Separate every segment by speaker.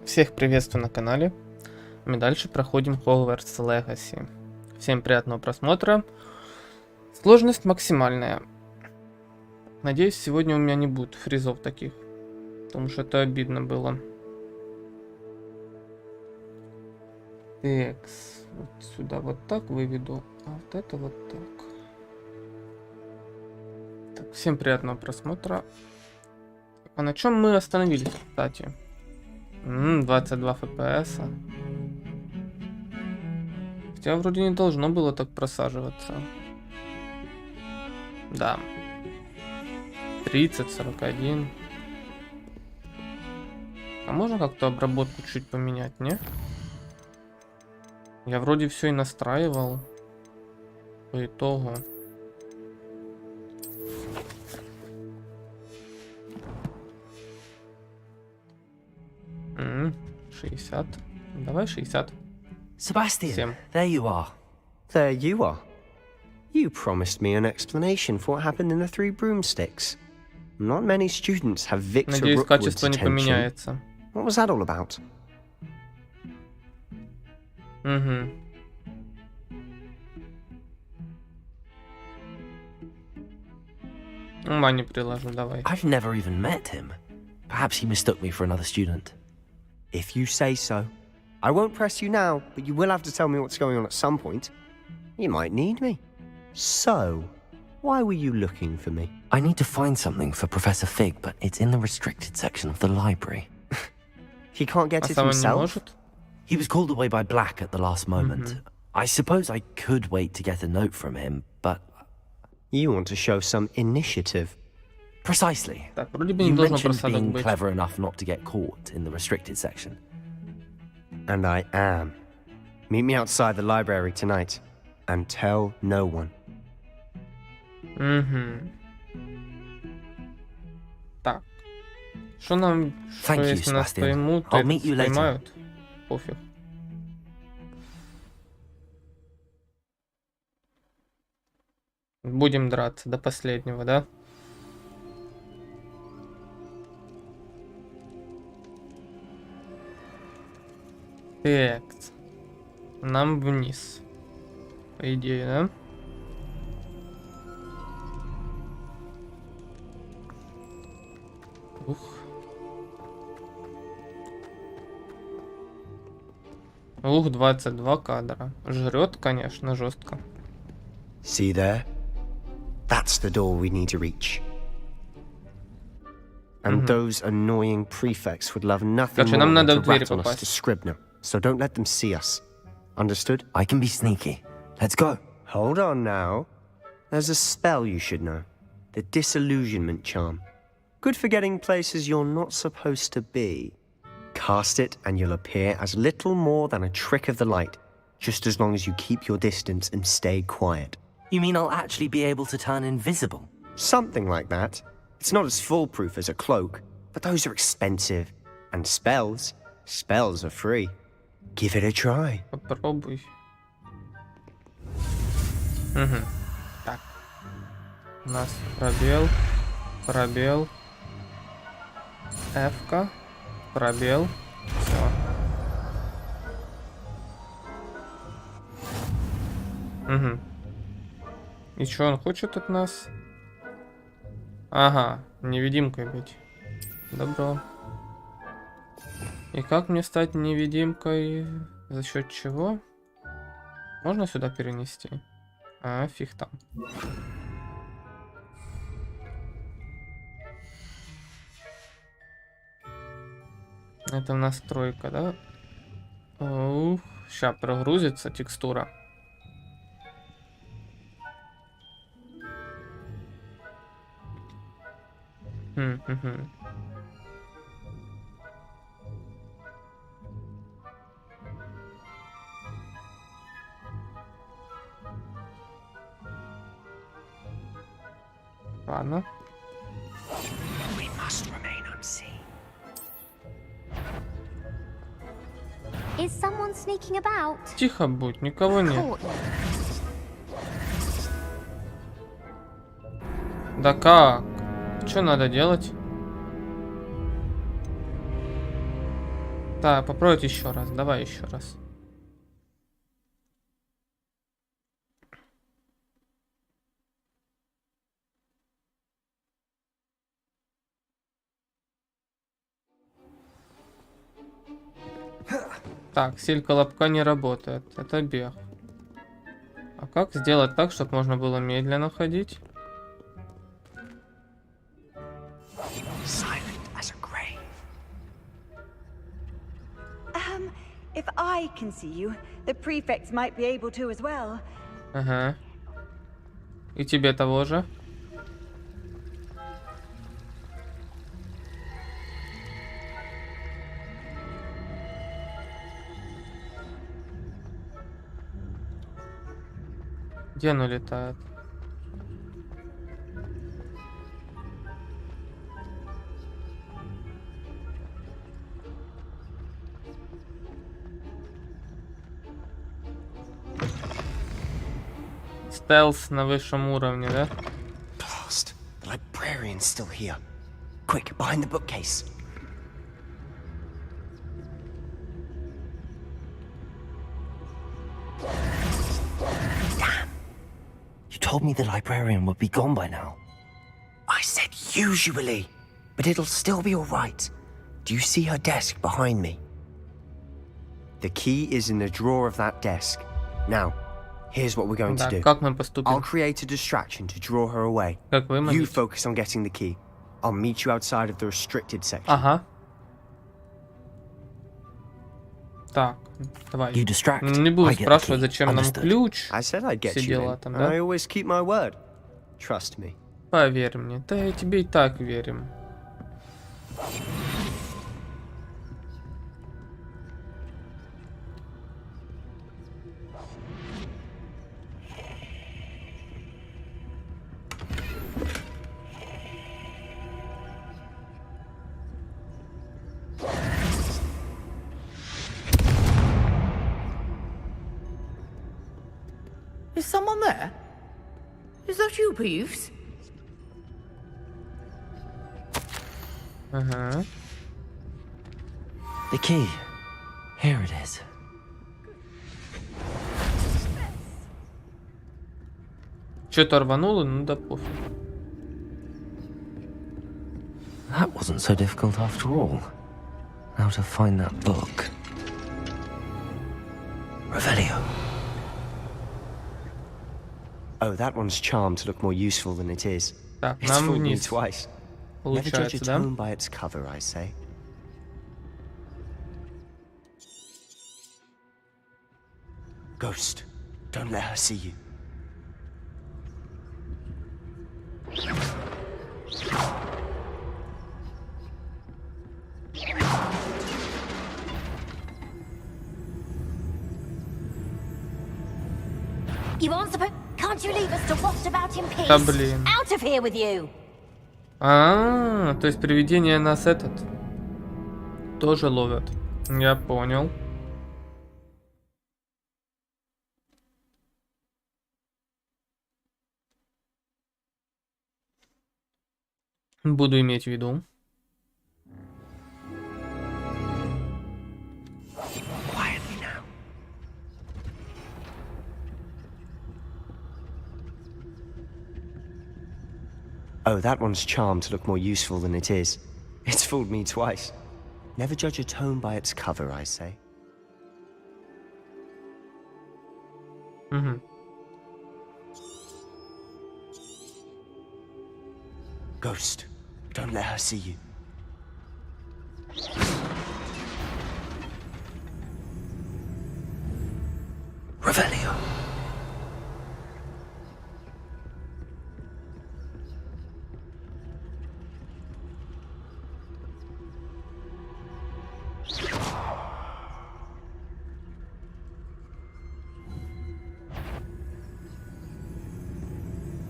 Speaker 1: Всех приветствую на канале. Мы дальше проходим Hogwarts Legacy. Всем приятного просмотра. Сложность максимальная. Надеюсь, сегодня у меня не будет фризов таких, потому что это обидно было. Так, вот сюда вот так выведу, а вот это вот так. Так, всем приятного просмотра. А на чем мы остановились, кстати? 22 FPS. Хотя вроде не должно было так просаживаться. Да. 30, 41. А можно как-то обработку чуть поменять, не? Я вроде все и настраивал. По итогу. М-м, 60. Давай 60.
Speaker 2: Sebastian,
Speaker 1: Всем.
Speaker 2: there you are.
Speaker 3: There you are. You promised me an explanation for what happened in the Three Broomsticks. Not many students have Victor
Speaker 1: Надеюсь,
Speaker 3: Rookwood's
Speaker 1: качество не
Speaker 3: attention.
Speaker 1: поменяется.
Speaker 3: What was that all about?
Speaker 1: Угу. Ума не приложу, давай.
Speaker 2: I've never even met him. Perhaps he mistook me for another student.
Speaker 3: If you say so. I won't press you now, but you will have to tell me what's going on at some point. You might need me. So, why were you looking for me?
Speaker 2: I need to find something for Professor Fig, but it's in the restricted section of the library.
Speaker 3: He can't get
Speaker 1: А
Speaker 3: it
Speaker 1: сам он не
Speaker 3: himself?
Speaker 1: может?
Speaker 2: He was called away by Black at the last moment. I suppose I could wait to get a note from him, but...
Speaker 3: You want to show some initiative.
Speaker 2: Precisely.
Speaker 1: Так, вроде бы не
Speaker 2: You
Speaker 1: должно
Speaker 2: mentioned
Speaker 1: просадок
Speaker 2: being
Speaker 1: быть.
Speaker 2: clever enough not to get caught in the restricted section.
Speaker 3: And I am. Meet me outside the library tonight. And tell no one.
Speaker 1: Угу. Так. Что нам... Что
Speaker 2: Thank you,
Speaker 1: если нас
Speaker 2: Sebastian.
Speaker 1: поймут, то
Speaker 2: I'll meet you later.
Speaker 1: поймают? Пофиг. Будем драться до последнего, да? Так. Нам вниз. По идее, да? Ух. Ух, 22 кадра. Жрет, конечно, жестко.
Speaker 3: See there? That's the door we need to reach. And those annoying prefects would love nothing
Speaker 1: Короче,
Speaker 3: more
Speaker 1: нам
Speaker 3: than
Speaker 1: надо
Speaker 3: to
Speaker 1: в дверь
Speaker 3: rat on us to
Speaker 1: попасть.
Speaker 3: Scribner. So don't let them see us. Understood?
Speaker 2: I can be sneaky. Let's go.
Speaker 3: Hold on now. There's a spell you should know. The Disillusionment Charm. Good for getting places you're not supposed to be. Cast it and you'll appear as little more than a trick of the light, just as long as you keep your distance and stay quiet.
Speaker 2: You mean I'll actually be able to turn invisible?
Speaker 3: Something like that. It's not as foolproof as a cloak, but those are expensive. And spells are free. Give it a try.
Speaker 1: Попробуй. Угу. Так. У нас пробел. Пробел. F-ка. Пробел. Все. Угу. И что он хочет от нас? Ага, невидимкой быть. Добро. И как мне стать невидимкой? За счет чего? Можно сюда перенести? А, фиг там. Это настройка, да? Ух, сейчас прогрузится текстура. Ладно.
Speaker 2: We must remain unseen.
Speaker 4: Is someone sneaking about?
Speaker 1: Тихо будь, никого нет.
Speaker 4: Caught.
Speaker 1: Да как? Что надо делать? Так, попробуйте еще раз. Давай еще раз. Так, силька лобка не работает. Это бег. А как сделать так, чтобы можно было медленно ходить?
Speaker 3: Silent as a grave.
Speaker 5: If I can see you, the prefects might be able to as well.
Speaker 1: Ага. И тебе того же. Где оно летает? Стелс на высшем уровне, да?
Speaker 3: Blast. The librarian's still here. Quick, behind the bookcase.
Speaker 2: You told me the librarian would be gone by now.
Speaker 3: I said usually, but it'll still be all right. Do you see her desk behind me? The key is in the drawer of that desk. Now, here's what we're going to
Speaker 1: Да,
Speaker 3: do.
Speaker 1: как мы
Speaker 3: I'll
Speaker 1: поступим?
Speaker 3: create a distraction to draw her away.
Speaker 1: Как вы
Speaker 3: You
Speaker 1: можете?
Speaker 3: focus on getting the key. I'll meet you outside of the restricted section.
Speaker 1: Ага. Так, давай.
Speaker 2: You distract.
Speaker 1: Не буду
Speaker 2: I get the
Speaker 1: спрашивать,
Speaker 2: key.
Speaker 1: зачем нам
Speaker 2: Understood.
Speaker 1: ключ.
Speaker 3: I said I'd get
Speaker 1: Все
Speaker 3: you
Speaker 1: дела
Speaker 3: in,
Speaker 1: там,
Speaker 3: and I
Speaker 1: да?
Speaker 3: always keep my word. Trust me.
Speaker 1: Поверь мне. Да я тебе и так верим.
Speaker 6: Is someone there? Is that you, Peeves?
Speaker 1: Ага.
Speaker 2: The key. Here it is.
Speaker 1: Что-то рвануло, ну да пофиг.
Speaker 2: That wasn't so difficult after all. Now to find that book. Revelio.
Speaker 3: Oh, that one's charmed to look more useful than it is.
Speaker 1: Так,
Speaker 3: It's
Speaker 1: нам
Speaker 3: fooled me
Speaker 1: вниз.
Speaker 3: twice. Never judge a
Speaker 1: Получается, да?
Speaker 3: tome by its cover, I say. Ghost, don't let her see you.
Speaker 4: You aren't supposed. Can't you leave us to waft about in peace?
Speaker 1: Да блин.
Speaker 4: Out of here with you!
Speaker 1: То есть привидения нас тоже ловят. Я понял. Буду иметь в виду.
Speaker 3: Quietly now. Oh, that one's charmed to look more useful than it is. It's fooled me twice. Never judge a tome by its cover, I say.
Speaker 1: Угу.
Speaker 3: Ghost, don't let her see you.
Speaker 2: Revelio.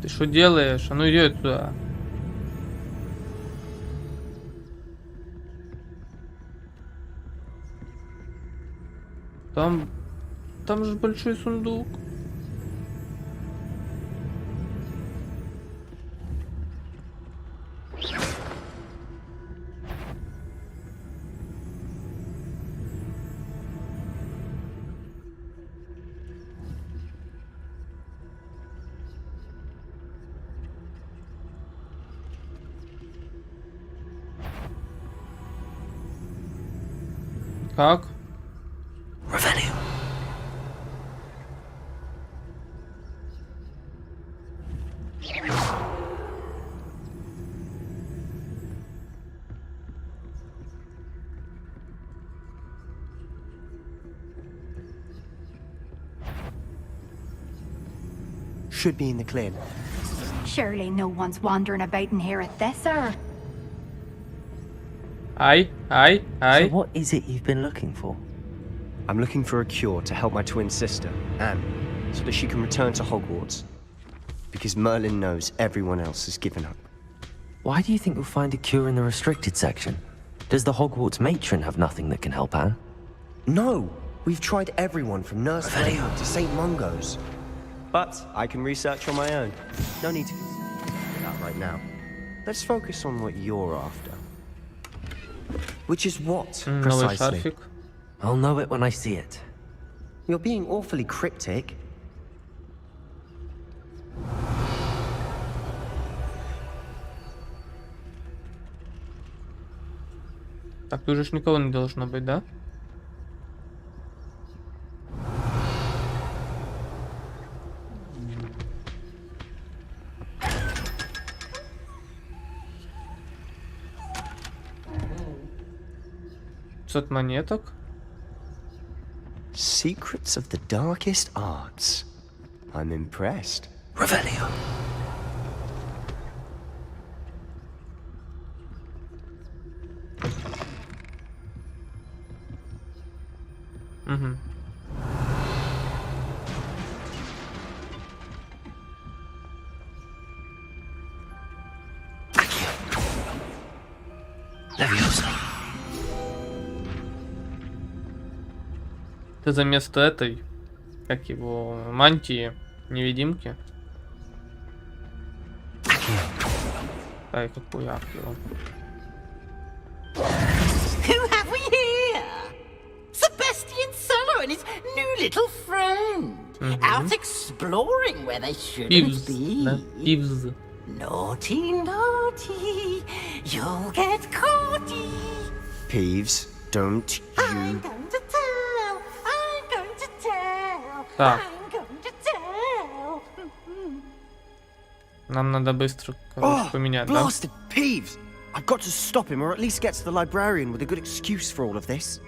Speaker 1: Ты что делаешь? А ну иди туда. Там же большой сундук. Как?
Speaker 2: Revelio.
Speaker 3: Should be in the clear.
Speaker 4: Surely no one's wandering about in here at this hour.
Speaker 1: Ай, ай,
Speaker 2: So
Speaker 1: ай.
Speaker 2: what is it you've been looking for?
Speaker 3: I'm looking for a cure to help my twin sister, Anne, so that she can return to Hogwarts. Because Merlin knows everyone else has given up.
Speaker 2: Why do you think you'll find a cure in the restricted section? Does the Hogwarts matron have nothing that can help Anne?
Speaker 3: No! We've tried everyone from Nurse Lady to St. Mungo's. But I can research on my own. No need to consider that right now. Let's focus on what you're after. Which is what,
Speaker 1: Новый
Speaker 3: precisely?
Speaker 1: шарфик.
Speaker 2: I'll know it when I see it.
Speaker 3: You're being awfully cryptic.
Speaker 1: Так, тут же ж никого не должно быть, да? Пятьсот монеток.
Speaker 3: Secrets of the darkest arts. I'm impressed.
Speaker 2: Revelio.
Speaker 1: Угу.
Speaker 2: Leviosa.
Speaker 1: Ты за место этой, как его, мантии, невидимки. Ай, какой его.
Speaker 6: Who have we here? Sebastian Suller and his new little friend. Out exploring where they shouldn't
Speaker 1: Пивз,
Speaker 6: be.
Speaker 1: да? Пивз.
Speaker 6: Naughty, naughty. You'll get caughty.
Speaker 3: Peeves, don't
Speaker 6: I'm
Speaker 3: you...
Speaker 6: going to tell. I'm going to tell.
Speaker 1: Так.
Speaker 6: I'm going to tell.
Speaker 1: Нам надо быстро, короче, поменять, да?
Speaker 3: Blasted Peeves! I've got to stop him, or at least get to the librarian with a good excuse for all of this.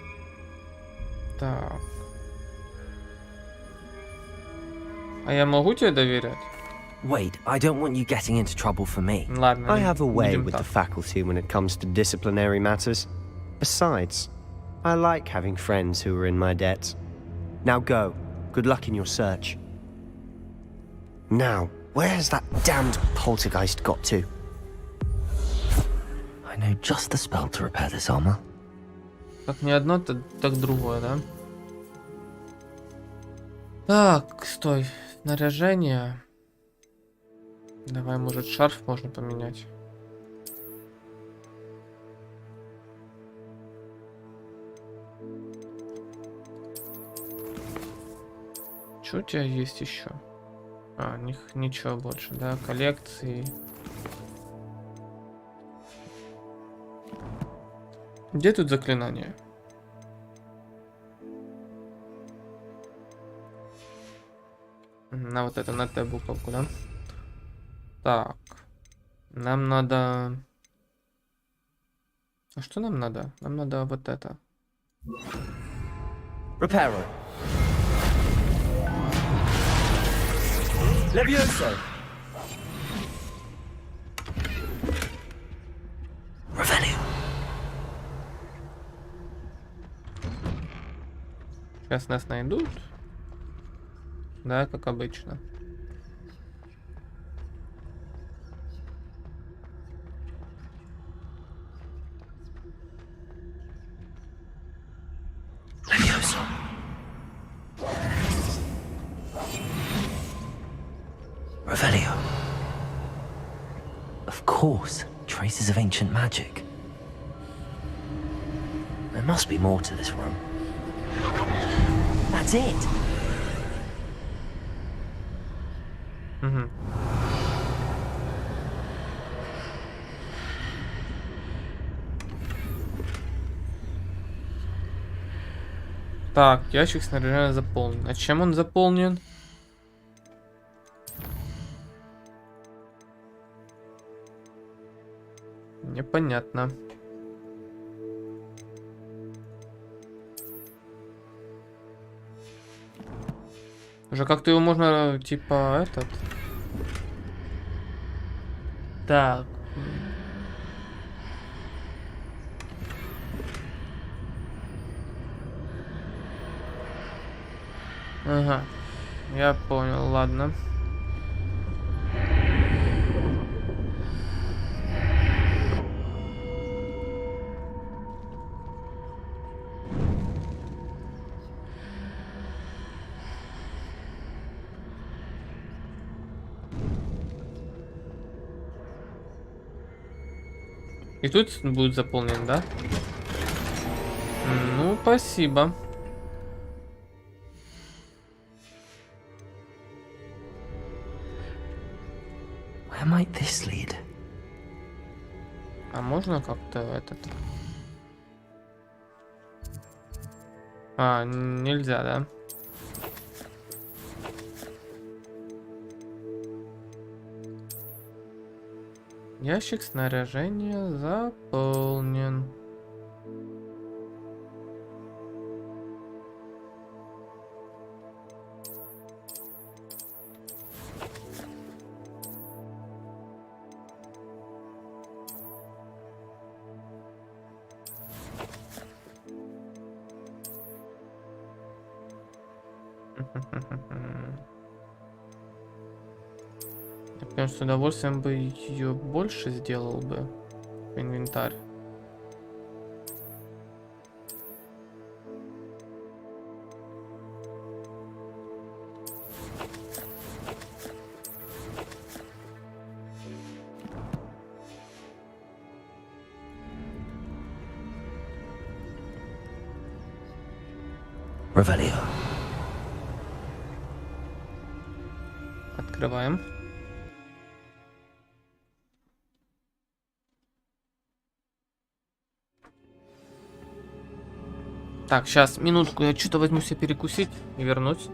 Speaker 1: Так. А я могу тебе доверять?
Speaker 2: Wait, I don't want you getting into trouble for me.
Speaker 1: Ладно,
Speaker 3: I have a way
Speaker 1: будем
Speaker 3: with
Speaker 1: так.
Speaker 3: the faculty when it comes to disciplinary matters. Besides, I like having friends who are in my debt. Now go. Good luck in your search. Now, where has that damned poltergeist got to?
Speaker 2: I know just the spell to repair this armor.
Speaker 1: Как не одно, так другое, да? Так, стой. Снаряжение. Давай, может, шарф можно поменять. Что у тебя есть еще? А, ничего больше, да? Коллекции. Где тут заклинание? На вот это, на Т буковку, да? Так. Нам надо... А что нам надо? Нам надо вот это.
Speaker 3: Reparo. Levioso.
Speaker 2: Revelio.
Speaker 1: Сейчас нас найдут. Да, как обычно.
Speaker 2: Leviosa. Revelio. Of course, traces of ancient magic. There must be more to this room. That's it.
Speaker 1: Угу. Так, ящик снаряжения заполнен. А чем он заполнен? Непонятно. Уже как-то его можно, типа, этот... Так. Ага. Я понял, ладно. И тут будет заполнен, да? Ну, спасибо.
Speaker 2: Where might this lead?
Speaker 1: А можно как-то этот... А, нельзя, да? Ящик снаряжения заполнен. Я, конечно, с удовольствием бы ее больше сделал бы в инвентарь.
Speaker 2: Revelio.
Speaker 1: Открываем. Так, сейчас, минутку, я что-то возьму себе перекусить и вернусь.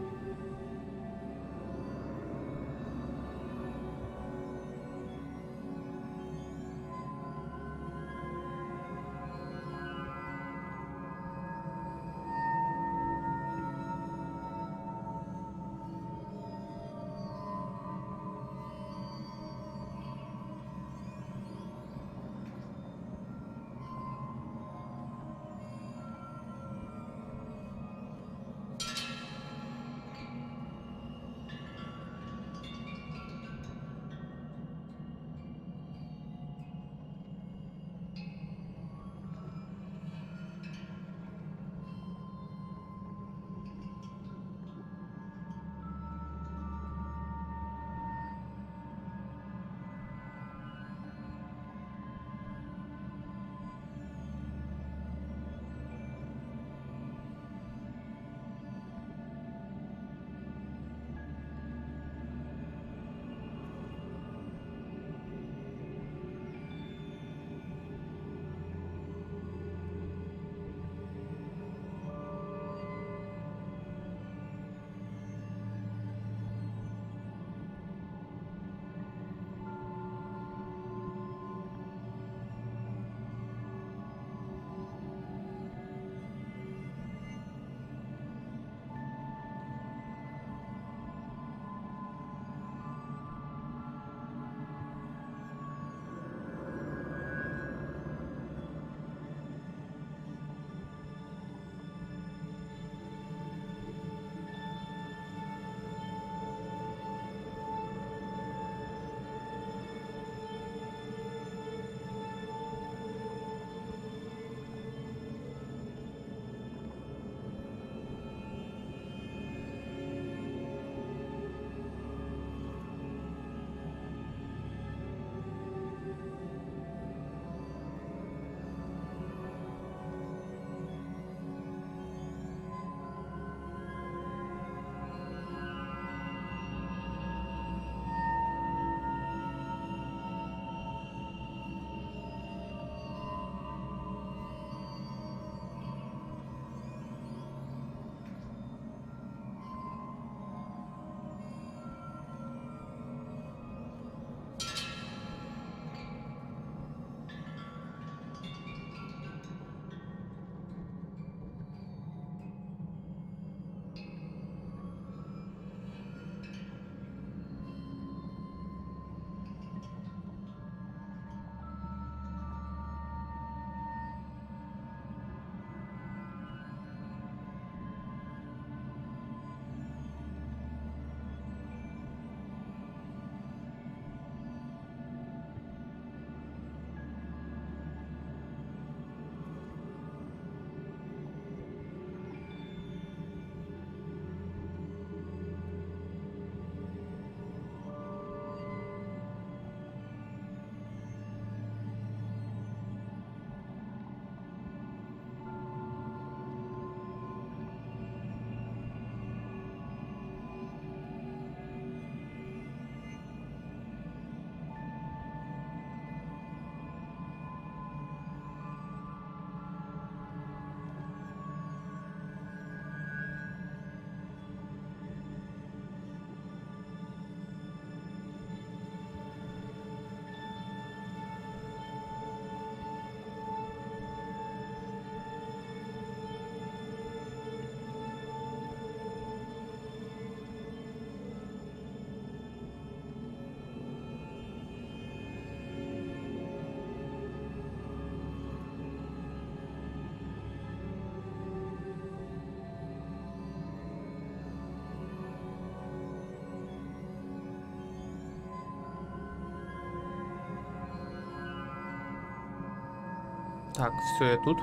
Speaker 1: Так, все, я тут.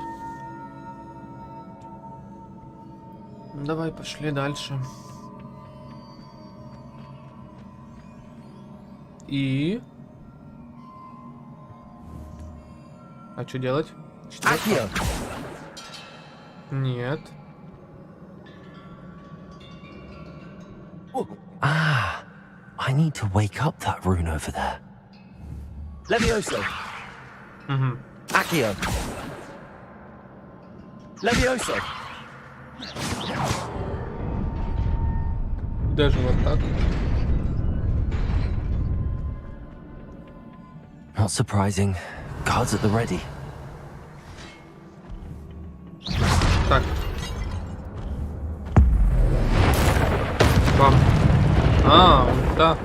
Speaker 1: Давай, пошли дальше. И... А что делать? Нет.
Speaker 2: Ah, I need to wake up that rune over there. Levioso.
Speaker 1: Угу.
Speaker 2: Accio. Levioso.
Speaker 1: Даже вот так.
Speaker 2: Not surprising. Guards at the ready.
Speaker 1: Так. Бам. А, вот так.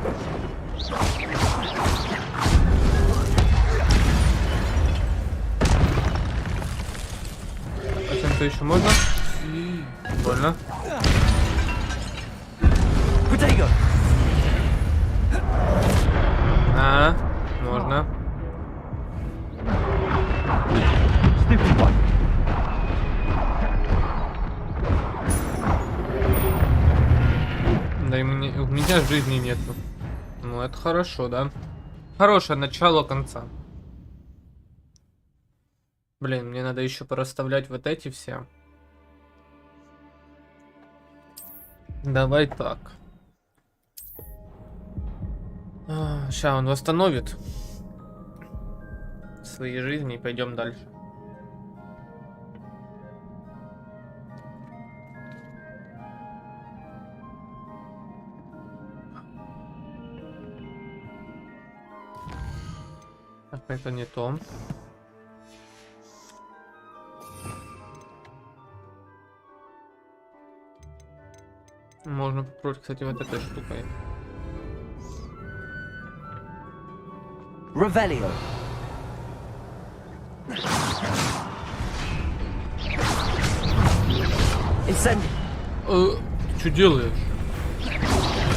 Speaker 1: А чем-то еще можно? Больно.
Speaker 2: Potato.
Speaker 1: А, можно.
Speaker 2: Stupid one.
Speaker 1: Да и у меня жизни нету. Ну это хорошо, да? Хорошее начало конца. Блин, мне надо еще порасставлять вот эти все. Давай так. Сейчас он восстановит свои жизни и пойдем дальше. Так, это не то. Можно попробовать, кстати, вот этой штукой.
Speaker 2: Revelio. Incendio.
Speaker 1: Ты что делаешь?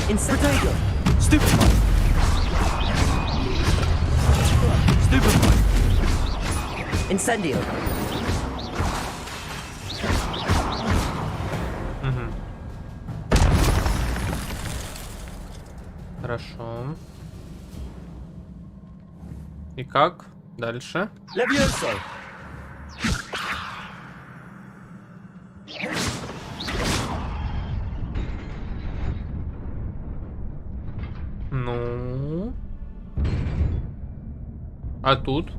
Speaker 2: Potato. Stupid one. Stupid one. Incendio.
Speaker 1: Угу. Хорошо. И как дальше?
Speaker 2: Levioso.
Speaker 1: Ну. А тут?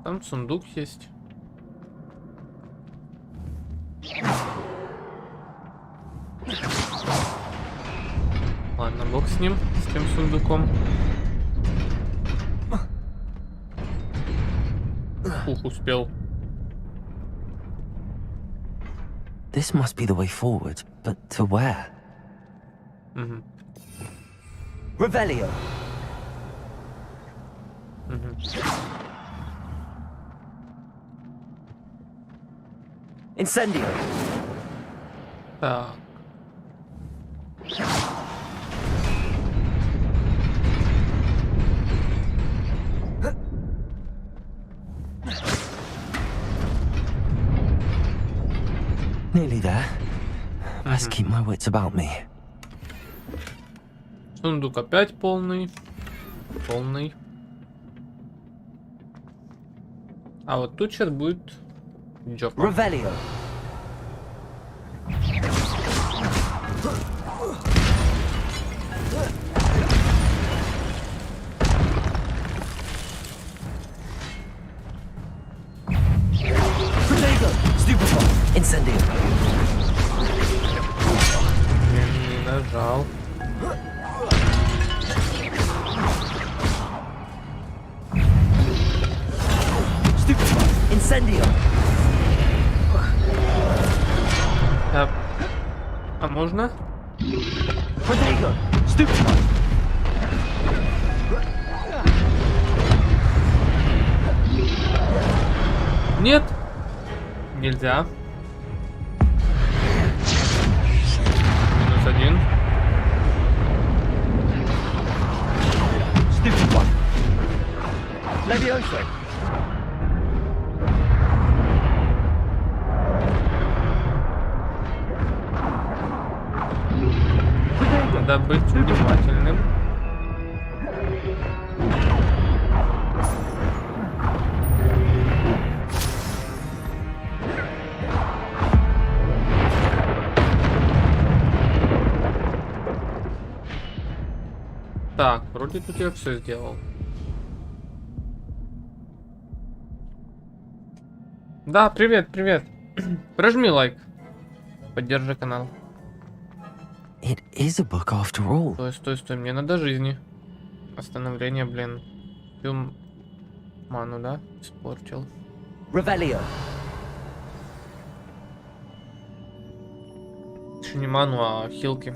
Speaker 1: Там сундук есть. Ладно, бог с ним, с тем сундуком. Ух, успел.
Speaker 2: This must be the way forward, but to where?
Speaker 1: Угу.
Speaker 2: Revelio.
Speaker 1: Угу.
Speaker 2: Incendio.
Speaker 1: Так.
Speaker 2: Nearly there. Best keep my wits about me.
Speaker 1: Сундук опять полный. Полный. А вот тут сейчас будет Джока.
Speaker 2: Revelio. Potato. Stupid one. Incendio.
Speaker 1: Не нажал.
Speaker 2: Stupid one. Incendio.
Speaker 1: А можно?
Speaker 2: Potato. Stupid one.
Speaker 1: Нет. Нельзя. -1. Надо быть внимательным. Так, вроде тут я все сделал. Да, привет, привет. Прожми лайк. Поддержи канал.
Speaker 2: It is a book after all.
Speaker 1: Стой, стой, стой, мне надо жизни. Остановление, блин. Ты ману, да? Испортил.
Speaker 2: Revelio.
Speaker 1: Еще не ману, а хилки.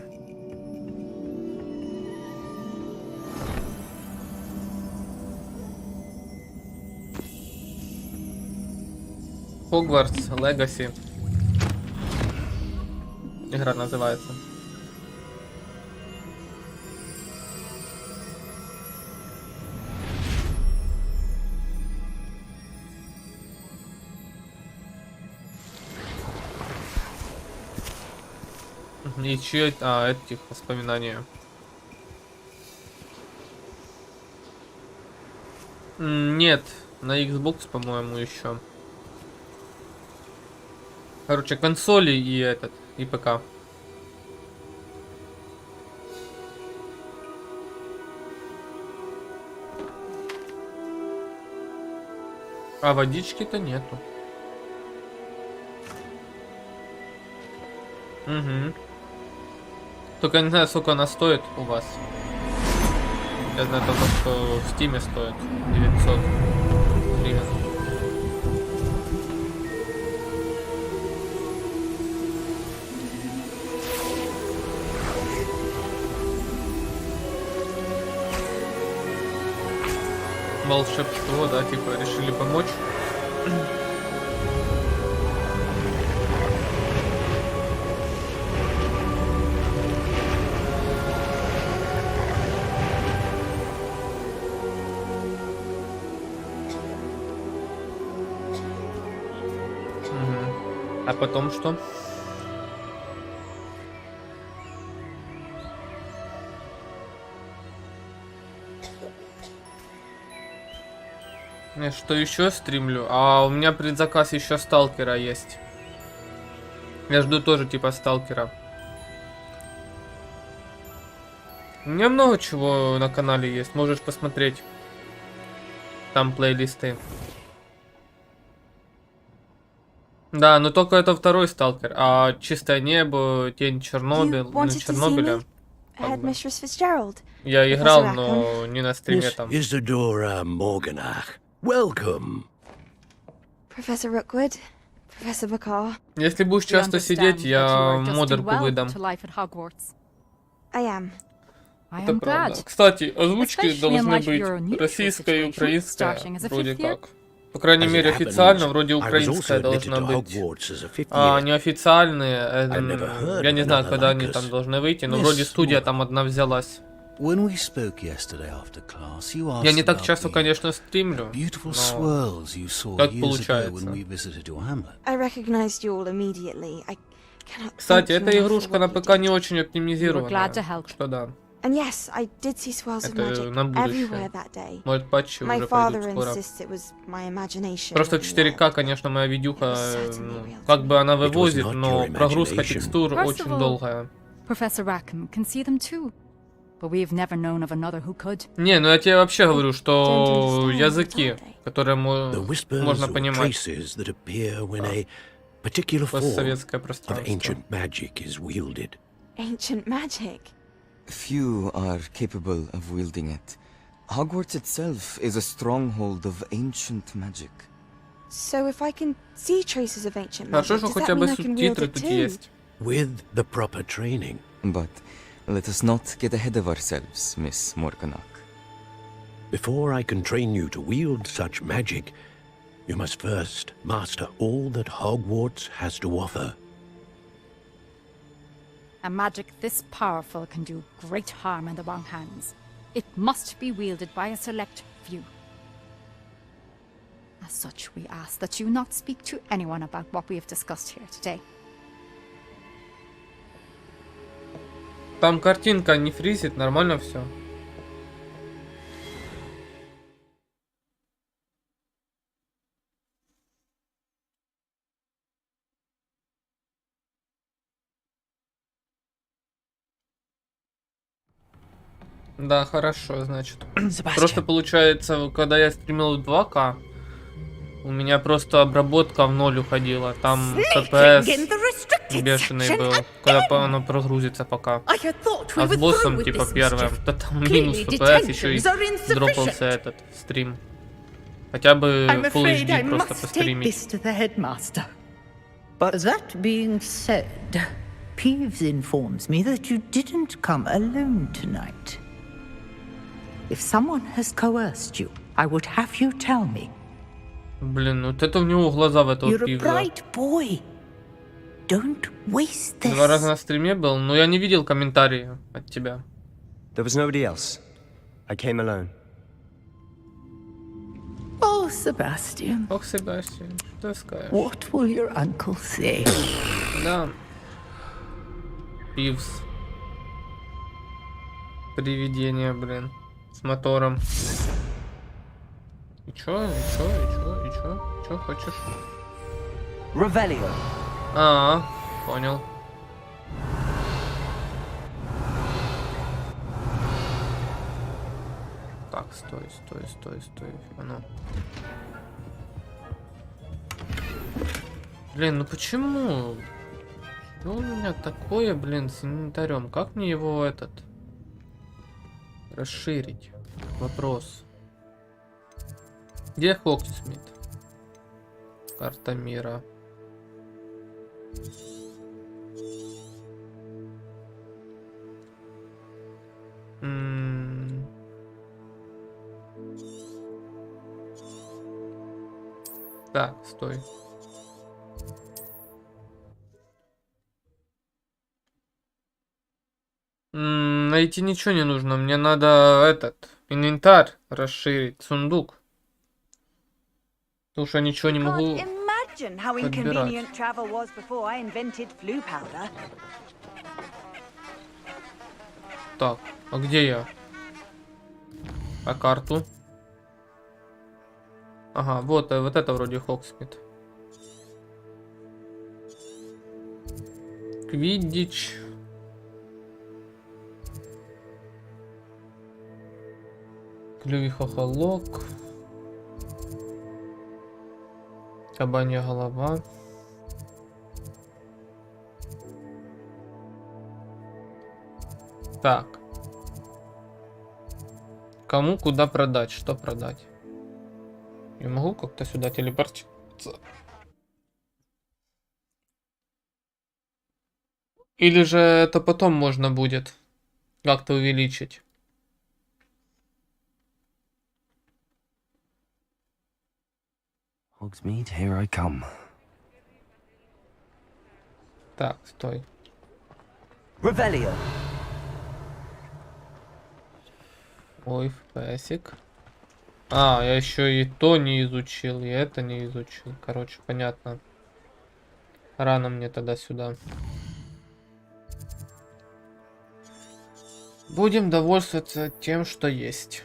Speaker 1: Hogwarts Legacy. Игра называется. И чьи этих воспоминания? Нет, на Xbox, по-моему, еще. Короче, консоли и ПК. А водички-то нету. Угу. Только я не знаю, сколько она стоит у вас. Я знаю только, что в Steam стоит 900 гривен. Волшебство, да, типа решили помочь. А потом что? Я что еще стримлю? А у меня предзаказ еще сталкера есть. Я жду тоже типа сталкера. У меня много чего на канале есть, можешь посмотреть. Там плейлисты. Да, но только это второй сталкер, а чистое небо, тень Чернобыля.
Speaker 7: Headmistress Fitzgerald.
Speaker 1: Я играл, но не на стриме там.
Speaker 8: Isadora Morganach. Welcome.
Speaker 7: Professor Rookwood, Professor Bakar.
Speaker 1: Если будешь часто сидеть, я модерку выдам.
Speaker 7: I am.
Speaker 1: Это правда. Кстати, озвучки должны быть российская и украинская, вроде как. По крайней мере, официально, вроде украинская должна быть. А неофициальные, я не знаю, когда они там должны выйти, но вроде студия там одна взялась. Я не так часто, конечно, стримлю, но как получается. Кстати, эта игрушка на ПК не очень оптимизирована, что да.
Speaker 7: And yes, I did see swirls of magic everywhere that day.
Speaker 1: Может, патчи
Speaker 7: My
Speaker 1: уже
Speaker 7: father
Speaker 1: пойдут скоро.
Speaker 7: insists it was my imagination.
Speaker 1: Просто в 4К, конечно, моя видюха, как бы она вывозит, но прогрузка текстур очень долгая.
Speaker 9: Professor Rackham can see them too, but we've never known of another who could.
Speaker 1: Не, ну я тебе вообще говорю, что языки, которые можно понимать. Постсоветское пространство.
Speaker 7: Ancient magic.
Speaker 10: Few are capable of wielding it. Hogwarts itself is a stronghold of ancient magic.
Speaker 7: So if I can see traces of ancient
Speaker 1: Хорошо,
Speaker 7: magic,
Speaker 1: что
Speaker 7: does
Speaker 1: хотя
Speaker 7: that
Speaker 1: бы
Speaker 7: mean I can wield
Speaker 1: субтитры
Speaker 7: it
Speaker 1: тут
Speaker 7: too?
Speaker 1: есть.
Speaker 8: With the proper training.
Speaker 10: But let us not get ahead of ourselves, Miss Morganach.
Speaker 8: Before I can train you to wield such magic, you must first master all that Hogwarts has to offer.
Speaker 9: A magic this powerful can do great harm in the wrong hands. It must be wielded by a select few. As such, we ask that you not speak to anyone about what we have discussed here today.
Speaker 1: Там картинка не фризит, нормально все. Да, хорошо, значит. Просто получается, когда я стримил 2К, у меня просто обработка в ноль уходила. Там FPS бешеный был, когда оно прогрузится пока. А с боссом, типа, первым, то там минус FPS, еще и дропался этот стрим. Хотя бы Full HD просто постримить.
Speaker 6: But that being said, Peeves informs me that you didn't come alone tonight. If someone has coerced you, I would have you tell me.
Speaker 1: Блин, вот это у него глаза в этого
Speaker 6: You're a
Speaker 1: Пивза.
Speaker 6: bright boy. Don't waste this.
Speaker 1: 2 раза на стриме был, но я не видел комментарии от тебя.
Speaker 3: There was nobody else. I came alone.
Speaker 6: Oh, Sebastian.
Speaker 1: Ох, Себастьян, что скажешь?
Speaker 6: What will your uncle say?
Speaker 1: Да. Пивз. Привидение, блин. С мотором. И чё? Чё хочешь?
Speaker 2: Revelio.
Speaker 1: Понял. Так, стой. А ну. Блин, ну почему? Что у меня такое, блин, с инвентарем? Как мне его расширить? Вопрос. Где Хоксмит? Карта мира. Так, стой. Найти ничего не нужно. Мне надо инвентарь расширить, сундук. Потому что я ничего не могу подбирать. Так, а где я? А карту? Ага, вот это вроде Хоксмит. Квиддич. Клювий хохолок. Кабанья голова. Так. Кому куда продать? Что продать? Я могу как-то сюда телепортироваться? Или же это потом можно будет как-то увеличить?
Speaker 2: Hogsmeade, here I come.
Speaker 1: Так, стой.
Speaker 2: Revelio.
Speaker 1: Ой, фпсик. Я еще и то не изучил, и это не изучил. Короче, понятно. Рано мне тогда сюда. Будем довольствоваться тем, что есть.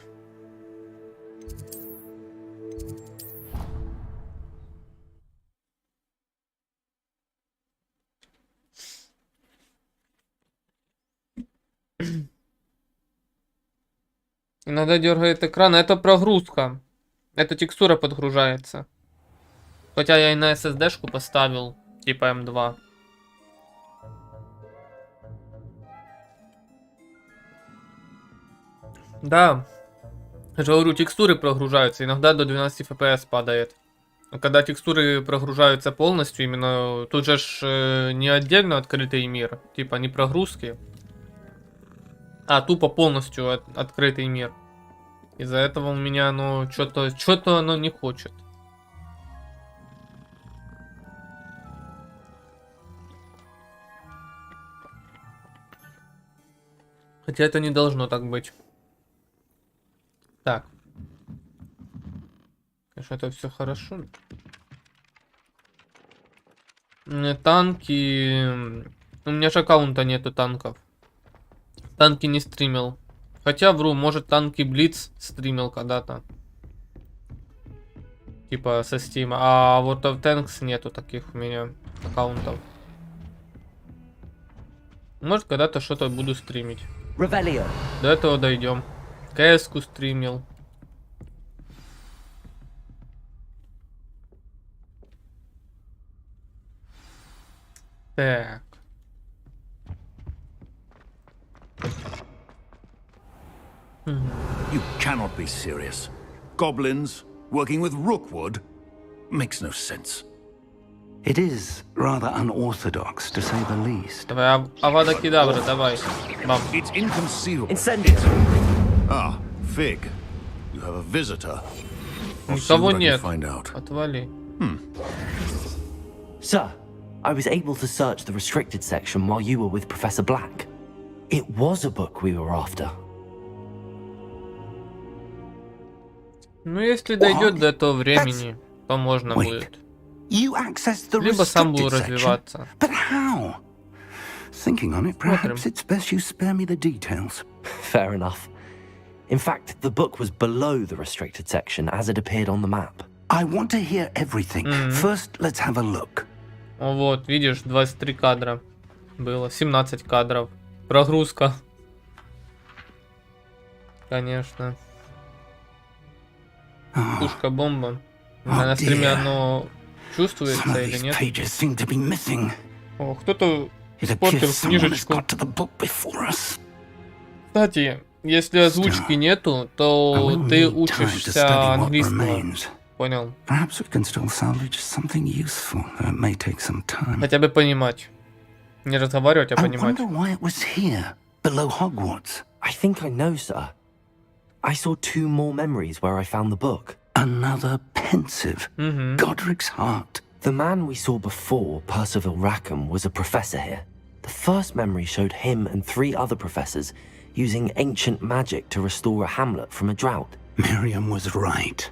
Speaker 1: Иногда дергает экран. Это прогрузка. Эта текстура подгружается. Хотя я и на SSD-шку поставил. Типа M2. Да. Я же говорю, текстуры прогружаются. Иногда до 12 FPS падает. А когда текстуры прогружаются полностью, именно... Тут же не отдельно открытый мир. Типа не прогрузки. А тупо полностью открытый мир. Из-за этого у меня оно что-то оно не хочет. Хотя это не должно так быть. Так. Конечно, это все хорошо. Танки... У меня же аккаунта нету танков. Танки не стримил. Хотя, вру, может танки Блиц стримил когда-то. Типа со Steam. А вот в Tanks нету таких у меня аккаунтов. Может когда-то что-то буду стримить.
Speaker 2: Revelio.
Speaker 1: До этого дойдем. КС-ку стримил. Так.
Speaker 11: You cannot be serious. Goblins working with Rookwood makes no sense.
Speaker 12: It is rather unorthodox, to say the least.
Speaker 1: Давай, Авада Кедавра, давай. Бам.
Speaker 11: It's inconceivable.
Speaker 2: Incendio.
Speaker 11: Ah, Fig. You have a visitor. I'll see
Speaker 1: Никого
Speaker 11: what I can
Speaker 1: нет.
Speaker 11: find out.
Speaker 1: Отвали.
Speaker 2: Sir, I was able to search the restricted section while you were with Professor Black. It was a book we were after.
Speaker 1: Ну, если дойдет до этого времени, то можно будет.
Speaker 12: You accessed the
Speaker 1: Либо сам буду
Speaker 12: restricted section.
Speaker 1: развиваться.
Speaker 12: But how? Thinking on it, perhaps it's best you spare me the details.
Speaker 2: Fair enough. In fact, the book was below the restricted section as it appeared on the map.
Speaker 12: I want to hear everything. First, let's have a look.
Speaker 1: Вот, видишь, 23 кадра было, 17 кадров. Прогрузка. Конечно. Пушка-бомба. На стриме оно чувствуется или нет? О, кто-то испортил книжечку. Кстати, если озвучки нету, то ты учишься английскому. Понял? Хотя бы понимать. Не разговаривать, а понимать.
Speaker 2: I think I know, sir. I saw 2 more memories where I found the book.
Speaker 12: Another pensive. Godric's heart.
Speaker 2: The man we saw before, Percival Rackham, was a professor here. The first memory showed him and 3 other professors using ancient magic to restore a hamlet from a drought.
Speaker 12: Miriam was right.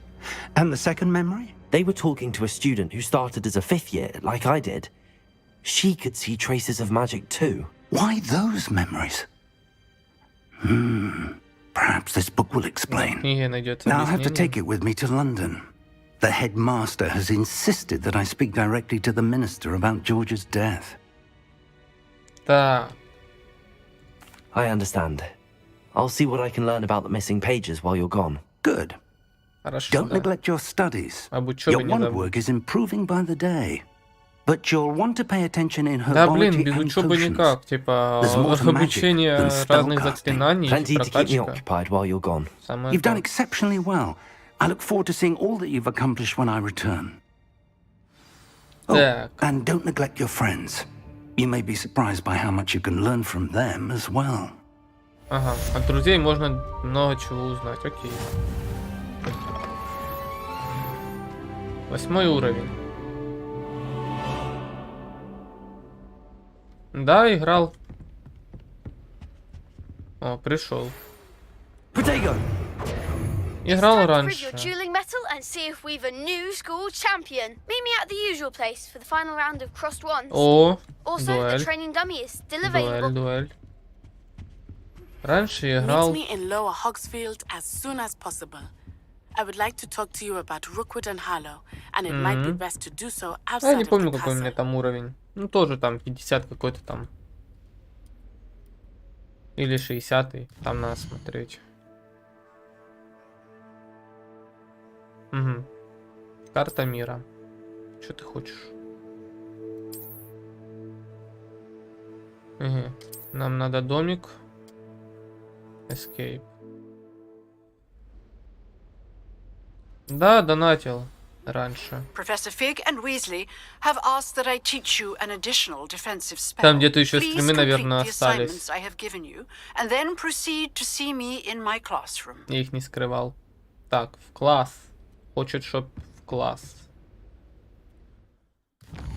Speaker 12: And the second memory?
Speaker 2: They were talking to a student who started as a 5th year, like I did. She could see traces of magic too.
Speaker 12: Why those memories? Perhaps this book will explain. Now I'll have to take it with me to London. The headmaster has insisted that I speak directly to the minister about George's death.
Speaker 2: I understand. I'll see what I can learn about the missing pages while you're gone.
Speaker 12: Good. Don't neglect your studies. Your wand work is improving by the day. But you'll want to pay attention in herbology and potions. There's more to magic than spellcasting.
Speaker 2: Plenty to keep me occupied while you're gone.
Speaker 12: You've done exceptionally well. I look forward to seeing all that you've accomplished when I return. Oh, and don't neglect your friends. You may be surprised by how much you can learn from them as well.
Speaker 1: Ага, от друзей можно много чего узнать. Окей. 8 уровень. Да, играл. О, пришел. Играл раньше.
Speaker 13: Dueling metal and see if we've a new school champion. Meet me at the usual place for the final round of crossed wands.
Speaker 1: О,
Speaker 13: Also, the training dummy is still available.
Speaker 1: Дуэль. Раньше играл.
Speaker 14: Meet me in Lower Hogsfield as soon as possible. I would like to talk to you about Rookwood and Harlow, and it might be best to do so outside.
Speaker 1: Я не помню, какой у меня там уровень. Ну, тоже там 50 какой-то там. Или 60-й. Там надо смотреть. Угу. Карта мира. Что ты хочешь? Угу. Нам надо домик. Escape. Да, донатил раньше.
Speaker 15: Professor Fig and Weasley have asked that I teach you an additional defensive spell.
Speaker 1: Там где-то еще стримы, наверное, остались.
Speaker 15: I have given you, and then proceed to see me in my classroom.
Speaker 1: Я их не скрывал. Так, в класс. Хочет, чтоб в класс.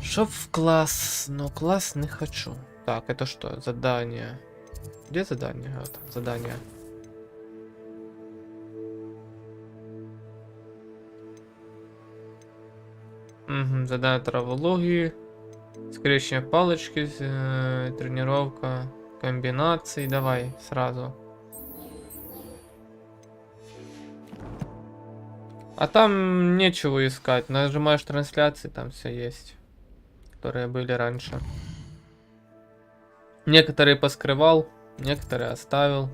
Speaker 1: Чтоб в класс, но класс не хочу. Так, это что? Задание. Где задание? Вот, задание. Угу, задание травологии. Скрещивание палочки, тренировка комбинаций. Давай сразу. А там нечего искать. Нажимаешь трансляции, там все есть. Которые были раньше. Некоторые поскрывал, некоторые оставил.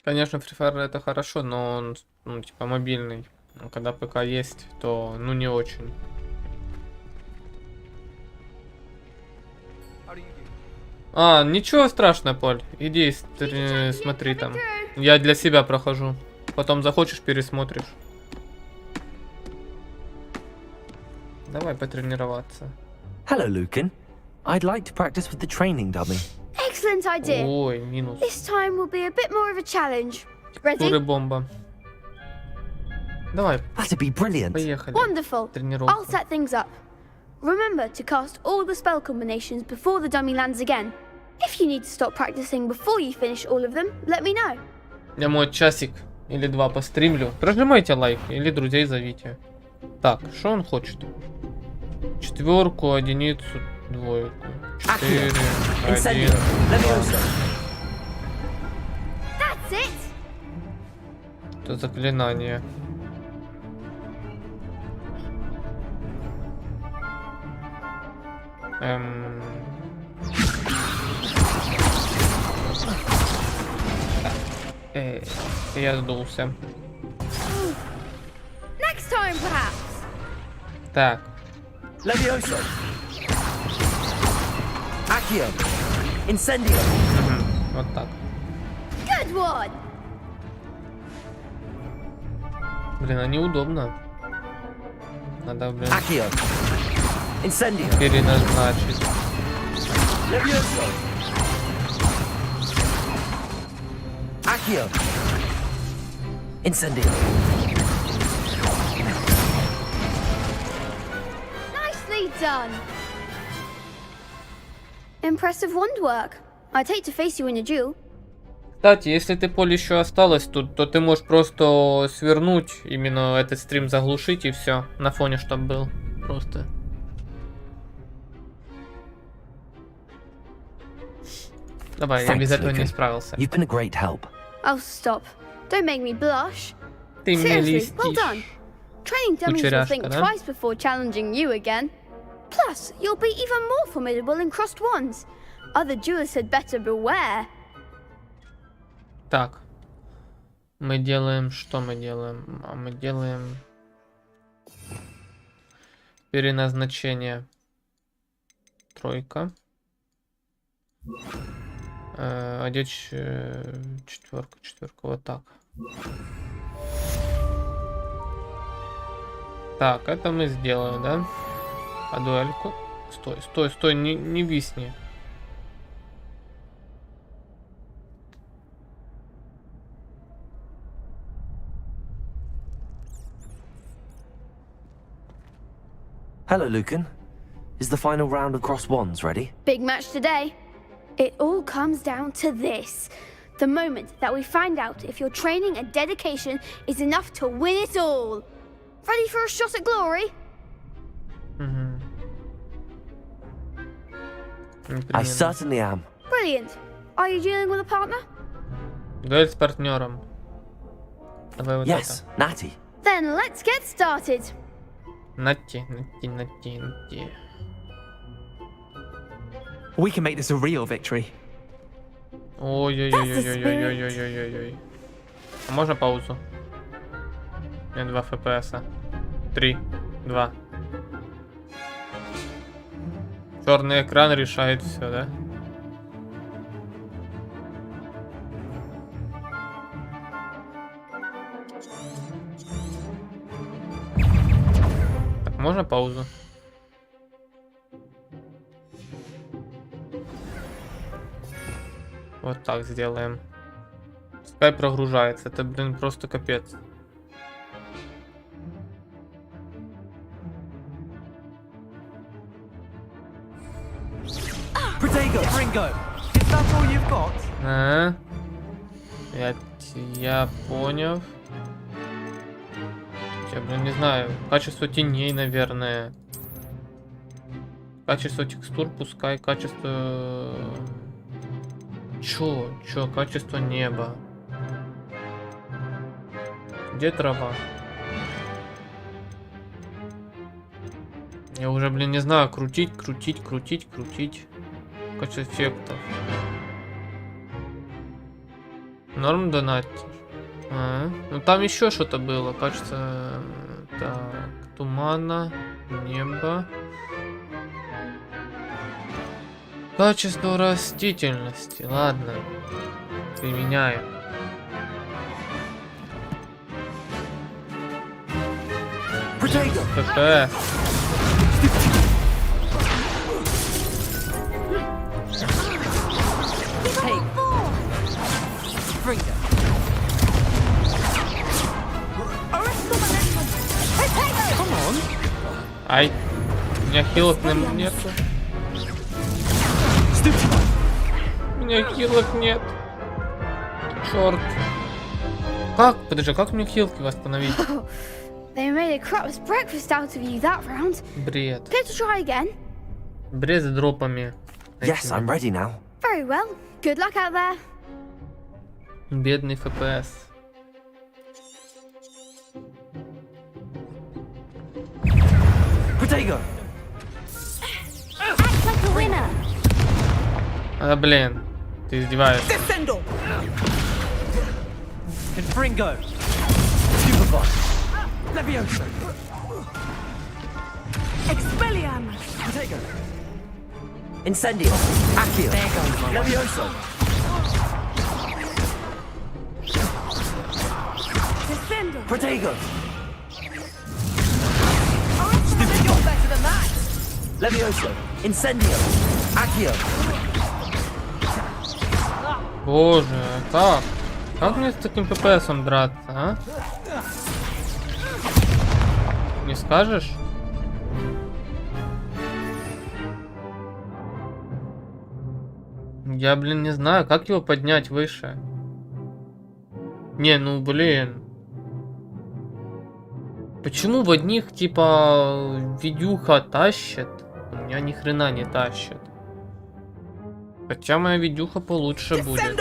Speaker 1: Конечно, Free Fire это хорошо, но он, ну, типа, мобильный. А когда ПК есть, то, ну, не очень. А, ничего страшного, Поль. Иди, смотри там. Я для себя прохожу. Потом захочешь, пересмотришь. Давай потренироваться.
Speaker 2: Hello, Lucan. I'd like to practice with the training dummy.
Speaker 13: Excellent idea.
Speaker 1: Ой, минус.
Speaker 13: This time will be a bit more of a challenge. Ready?
Speaker 1: Бомба. Давай.
Speaker 2: That'd be brilliant.
Speaker 1: Поехали.
Speaker 13: Wonderful. I'll set things up. Remember to cast all the spell combinations before the dummy lands again. If you need to stop practicing before you finish all of them, let me know.
Speaker 1: Я мой часик или два постримлю. Прожимайте лайк или друзей зовите. Так, что он хочет? 4, 1, 2. 4, 1, 2.
Speaker 13: That's it.
Speaker 1: Это заклинание. Я сдулся.
Speaker 13: Next time, perhaps.
Speaker 1: Так.
Speaker 2: Levioso. Accio. Incendio.
Speaker 1: Вот так.
Speaker 13: Good one.
Speaker 1: Блин, а неудобно. Надо, блин,
Speaker 2: Accio. Incendio.
Speaker 1: переназначить.
Speaker 2: Levioso. Accio. Incendio.
Speaker 13: Nicely done. Impressive wand work. I'd hate to face you in a duel.
Speaker 1: Кстати, если ты, Поле, еще осталось тут, то ты можешь просто свернуть, именно этот стрим заглушить и все, на фоне, чтобы был. Просто. Давай, я без этого не справился.
Speaker 2: You've been a great help.
Speaker 13: Oh, stop. Don't make me blush.
Speaker 1: Ты мне
Speaker 13: Seriously, well
Speaker 1: льстишь.
Speaker 13: done. Training dummies will think
Speaker 1: Кучеряшка, да?
Speaker 13: twice before challenging you again. Plus, you'll be even more formidable in crossed wands. Other duelists had better beware.
Speaker 1: Так. Мы делаем... Что мы делаем? А мы делаем... Переназначение. 3. Одеть 4. Вот так. Так, это мы сделаем, да? А дуэльку? Стой, не висни.
Speaker 2: Hello, Lucan. Is the final round of cross wands ready?
Speaker 13: Big match today. It all comes down to this. The moment that we find out if your training and dedication is enough to win it all. Ready for a shot at glory?
Speaker 2: I certainly am.
Speaker 13: Brilliant. Are you dealing with a partner?
Speaker 1: Дуэль с партнером. Давай вот
Speaker 2: Yes,
Speaker 1: это.
Speaker 2: Natty.
Speaker 13: Then let's get started.
Speaker 1: Натти.
Speaker 16: We can make this a real victory.
Speaker 1: Ой-ой-ой-ой-ой-ой-ой-ой-ой. А можно паузу? У меня 2 FPS. 3, 2. Черный экран решает все, да? Так, можно паузу? Вот так сделаем. Пускай прогружается. Это, блин, просто капец.
Speaker 16: Protego, Ringo. Is that all you've got?
Speaker 1: Я понял. Я, блин, не знаю. Качество теней, наверное. Качество текстур, пускай. Качество... Чё? Качество неба. Где трава? Я уже, блин, не знаю. Крутить. Качество эффектов. Норм донатить. Ну там еще что-то было. Кажется... Так, тумана, небо. Качество растительности. Ладно. Применяем. ПП. Ай, у меня хилок нет. У меня хилок нет. Черт. Как? Подожди, как мне хилки восстановить?
Speaker 13: They made a crap's breakfast out of you that round.
Speaker 1: Бред.
Speaker 13: Care to try again?
Speaker 1: Бред с дропами.
Speaker 2: Yes, I'm ready now.
Speaker 13: Very well. Good luck out there.
Speaker 1: Бедный FPS.
Speaker 2: Protego.
Speaker 13: Act like a winner.
Speaker 1: Блин, ты издеваешься.
Speaker 16: Descendo. Ringo. Superbot. Levioso.
Speaker 15: Expelliarmus.
Speaker 16: Protego.
Speaker 2: Incendio. Accio. Levioso.
Speaker 15: Descendo.
Speaker 2: Protego.
Speaker 15: You're better than that.
Speaker 2: Levioso. Incendio. Accio.
Speaker 1: Боже, как? Как мне с таким ППСом драться, а? Не скажешь? Я, блин, не знаю, как его поднять выше. Не, ну, блин. Почему в одних, типа, видюха тащит, у меня ни хрена не тащит? Хотя моя видюха получше будет.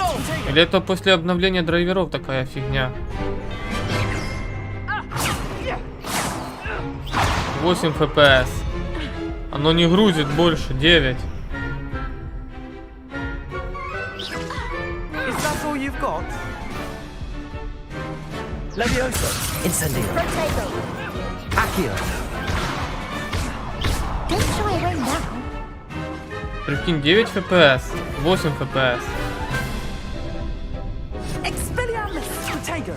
Speaker 1: Или это после обновления драйверов такая фигня? 8 FPS. Оно не грузит больше, 9.
Speaker 16: Is that all you've got?
Speaker 2: Levioso. Incendio. Accio.
Speaker 13: Don't shy away now.
Speaker 1: Прикинь, 9 FPS, 8 FPS.
Speaker 15: Expelliarmus.
Speaker 16: Protego.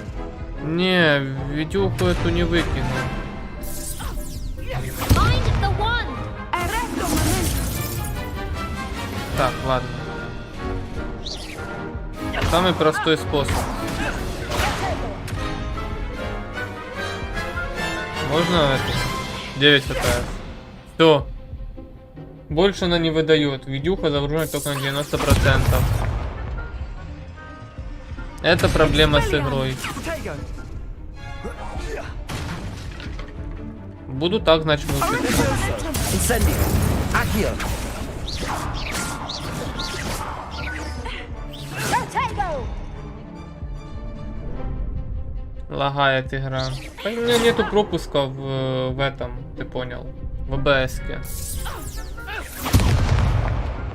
Speaker 1: Не, видюху эту не выкину.
Speaker 13: Mind the one.
Speaker 15: Arresto momento.
Speaker 1: Так, ладно. Самый простой способ. Можно это? 9 FPS. Все. Больше она не выдает. Видюха загружена только на 90%. Это проблема с игрой. Буду так, значит, мучиться. Лагает игра. У меня нету пропуска в этом, ты понял, в АБС-ке.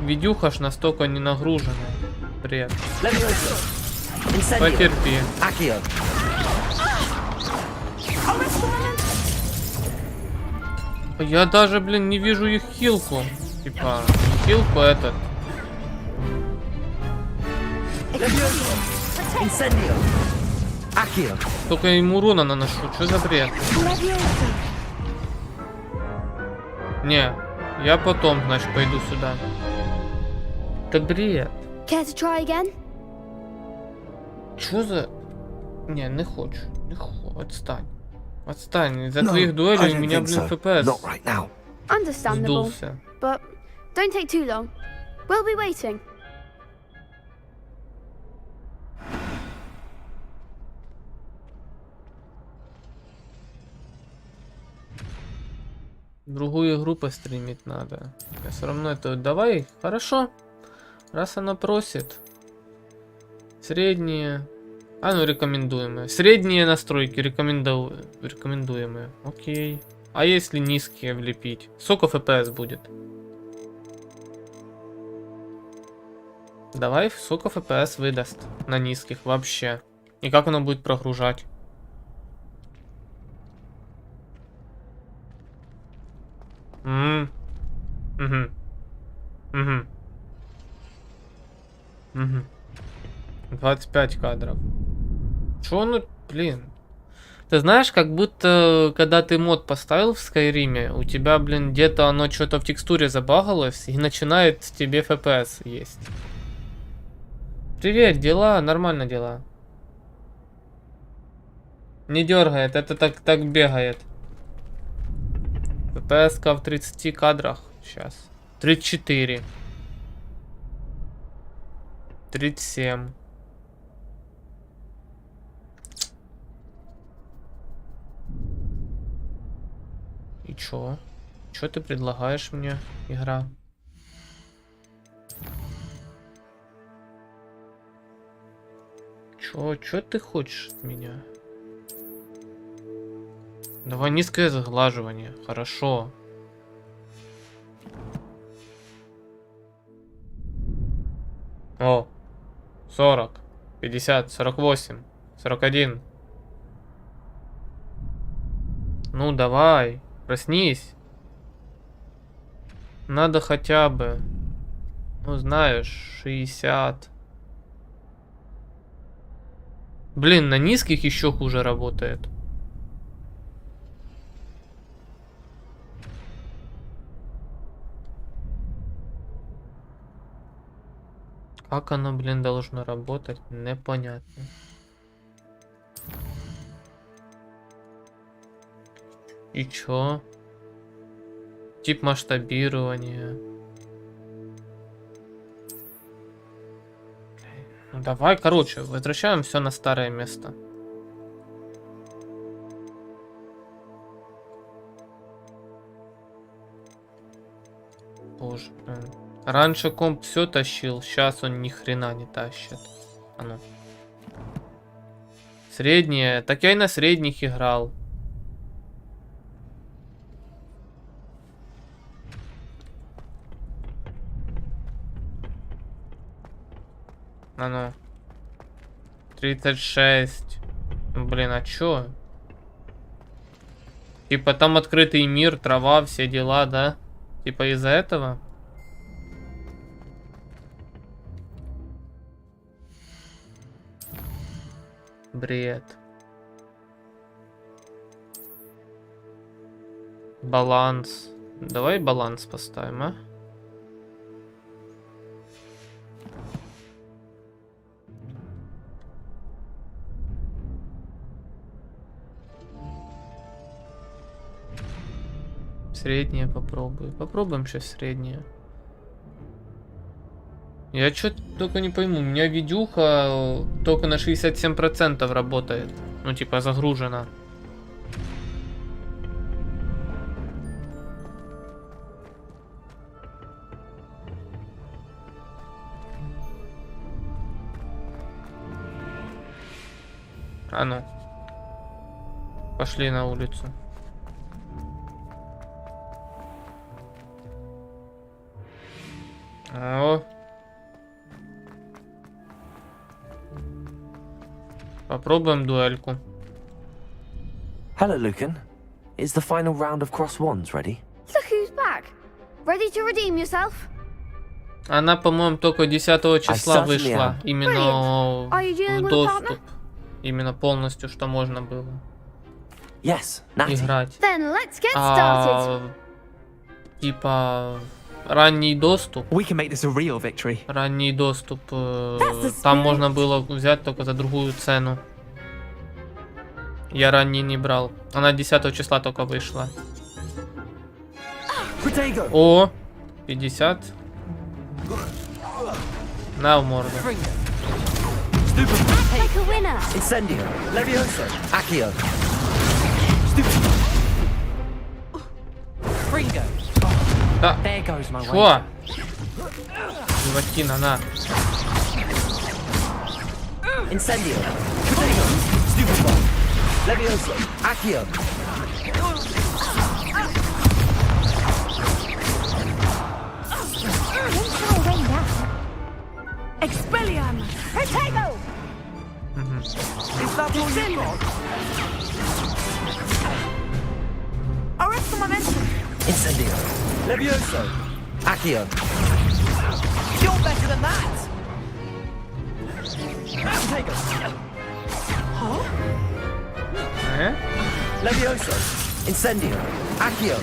Speaker 1: Видюха ж настолько не нагружена. Привет. Потерпи. Я даже, блин, не вижу их хилку. Типа, хилку этот. Только ему урона наношу. Что за бред? Не, я потом, значит, пойду сюда. Это бред.
Speaker 13: Care to try again?
Speaker 1: Что за... Не, не хочу. Не хочу. Отстань. Отстань. Из-за твоих дуэлей у меня, блин, FPS
Speaker 13: Understandable.
Speaker 1: сдулся.
Speaker 13: But don't take too long. We'll be waiting.
Speaker 1: Другую игру постримить надо. Я все равно это... Давай, хорошо. Раз она просит. Средние... А, ну рекомендуемые. Средние настройки рекомендуемые. Окей. А если низкие влепить? Сколько FPS будет? Давай, сколько FPS выдаст на низких вообще. И как оно будет прогружать? Угу. 25 кадров. Чё, ну, блин. Ты знаешь, как будто, когда ты мод поставил в Скайриме, у тебя, блин, где-то оно что-то в текстуре забагалось и начинает тебе FPS есть. Привет, дела? Нормально дела. Не дергает, это так бегает. FPS в 30 кадрах сейчас. 34. 37. И чё? Чё ты предлагаешь мне, игра? Чё ты хочешь от меня? Давай низкое заглаживание. Хорошо. О. 40. 50. 48. 41. Ну давай. Проснись. Надо хотя бы. Ну знаешь, 60. Блин, на низких еще хуже работает. Как оно, блин, должно работать, непонятно. И чё? Тип масштабирования. Ну давай, короче, возвращаем все на старое место. Боже, блин. Раньше комп все тащил, сейчас он ни хрена не тащит. А ну. Среднее. Так я и на средних играл. А ну. 36. Блин, а чё? Типа там открытый мир, трава, все дела, да? Типа из-за этого? Бред. Баланс. Давай баланс поставим, а? Среднее попробую. Попробуем сейчас среднее. Я что-то только не пойму. У меня видюха только на 67% работает. Ну, типа, загружена. А ну. Пошли на улицу. О. Попробуем дуэльку.
Speaker 2: Hello, Lucan. Is the final round of cross wands ready?
Speaker 13: Look who's back. Ready to redeem yourself?
Speaker 1: Она, по-моему, только 10 числа вышла. Именно в доступ. Именно полностью, что можно было играть.
Speaker 13: Then let's get started.
Speaker 1: Типа ранний доступ.
Speaker 16: We can make this a real victory.
Speaker 1: Ранний доступ. Там можно было взять только за другую цену. Я ранний не брал. Она 10 числа только вышла. О, 50. На в морду.
Speaker 4: Like a winner.
Speaker 16: Incendio. Levioso.
Speaker 2: Accio.
Speaker 16: Fringo.
Speaker 1: Да.
Speaker 16: There goes my way.
Speaker 1: Шо? Животина, на.
Speaker 16: Incendio. Fringo. Stupefy. Levioso.
Speaker 2: Accio.
Speaker 4: Expelliarm! Protego!
Speaker 16: Is that all you got?
Speaker 4: Arrest momentum!
Speaker 2: Incendio.
Speaker 16: Levioso.
Speaker 2: Accio.
Speaker 16: You're better than that! Protego. Huh? Levioso.
Speaker 2: Incendio. Accio.